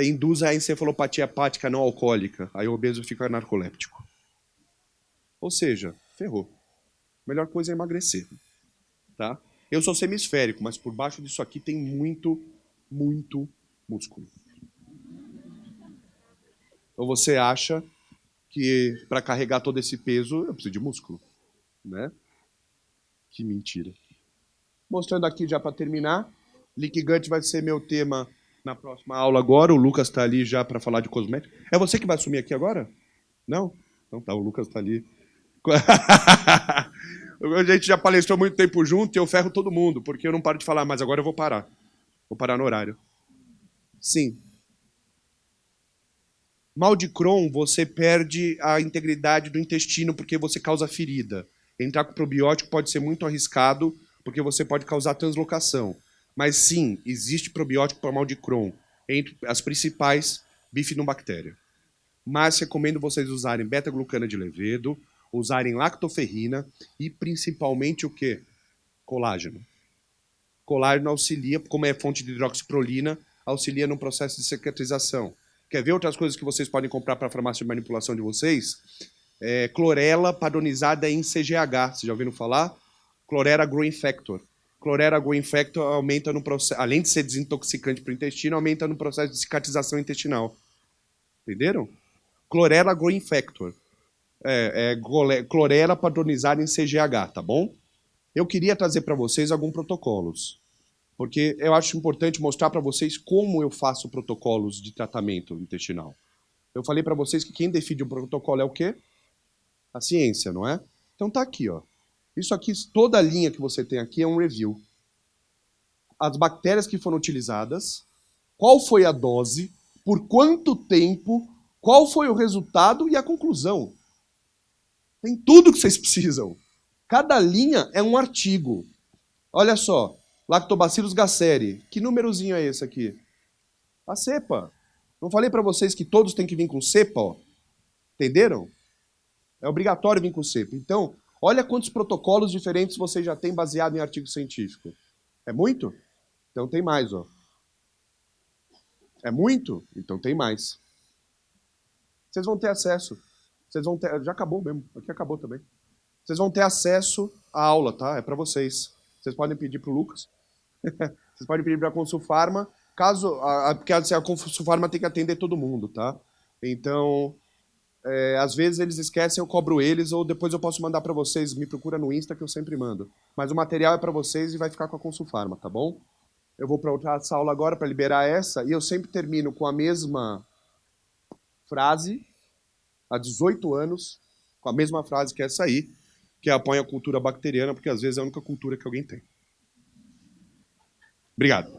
induz a encefalopatia hepática não alcoólica. Aí o obeso fica narcoléptico. Ou seja, ferrou. A melhor coisa é emagrecer. Tá? Eu sou semisférico, mas por baixo disso aqui tem muito, muito músculo. Ou você acha que para carregar todo esse peso eu preciso de músculo, né? Que mentira. Mostrando aqui já para terminar, Leaky Gut vai ser meu tema na próxima aula agora. O Lucas está ali já para falar de cosmético. É você que vai assumir aqui agora? Não? Então tá, o Lucas está ali. A gente já palestrou muito tempo junto e eu ferro todo mundo, porque eu não paro de falar, mas agora eu vou parar. Vou parar no horário. Sim. Mal de Crohn, você perde a integridade do intestino porque você causa ferida. Entrar com probiótico pode ser muito arriscado porque você pode causar translocação. Mas sim, existe probiótico para mal de Crohn, entre as principais, bifidobactéria. Mas recomendo vocês usarem beta-glucana de levedo, usarem lactoferrina e principalmente o quê? Colágeno. Colágeno auxilia, como é fonte de hidroxiprolina, auxilia no processo de cicatrização. Quer ver outras coisas que vocês podem comprar para a farmácia de manipulação de vocês? Clorela padronizada em CGH. Vocês já ouviram falar? Chlorella Growing Factor. Chlorella Growing Factor aumenta no processo, além de ser desintoxicante para o intestino, aumenta no processo de cicatrização intestinal. Entenderam? Chlorella Growing Factor. Clorela padronizada em CGH, tá bom? Eu queria trazer para vocês alguns protocolos, porque eu acho importante mostrar para vocês como eu faço protocolos de tratamento intestinal. Eu falei para vocês que quem define o protocolo é o quê? A ciência, não é? Então tá aqui, ó. Isso aqui, toda a linha que você tem aqui é um review. As bactérias que foram utilizadas, qual foi a dose, por quanto tempo, qual foi o resultado e a conclusão. Tem tudo que vocês precisam. Cada linha é um artigo. Olha só, Lactobacillus gasseri. Que númerozinho é esse aqui? A cepa. Não falei para vocês que todos têm que vir com cepa, ó? Entenderam? É obrigatório vir com cepa. Então, olha quantos protocolos diferentes você já tem baseado em artigo científico. É muito? Então tem mais, ó. É muito? Então tem mais. Vocês vão ter acesso. Vocês vão ter... Já acabou mesmo. Aqui acabou também. Vocês vão ter acesso à aula, tá? É para vocês. Vocês podem pedir para o Lucas. Vocês podem pedir para a Consulfarma. Caso... Porque assim, a Consulfarma tem que atender todo mundo, tá? Então... às vezes eles esquecem, eu cobro eles, ou depois eu posso mandar para vocês, me procura no Insta que eu sempre mando. Mas o material é para vocês e vai ficar com a Consulfarma, tá bom? Eu vou para outra aula agora para liberar essa, e eu sempre termino com a mesma frase, há 18 anos, com a mesma frase que essa aí, que é apoia a cultura bacteriana, porque às vezes é a única cultura que alguém tem. Obrigado.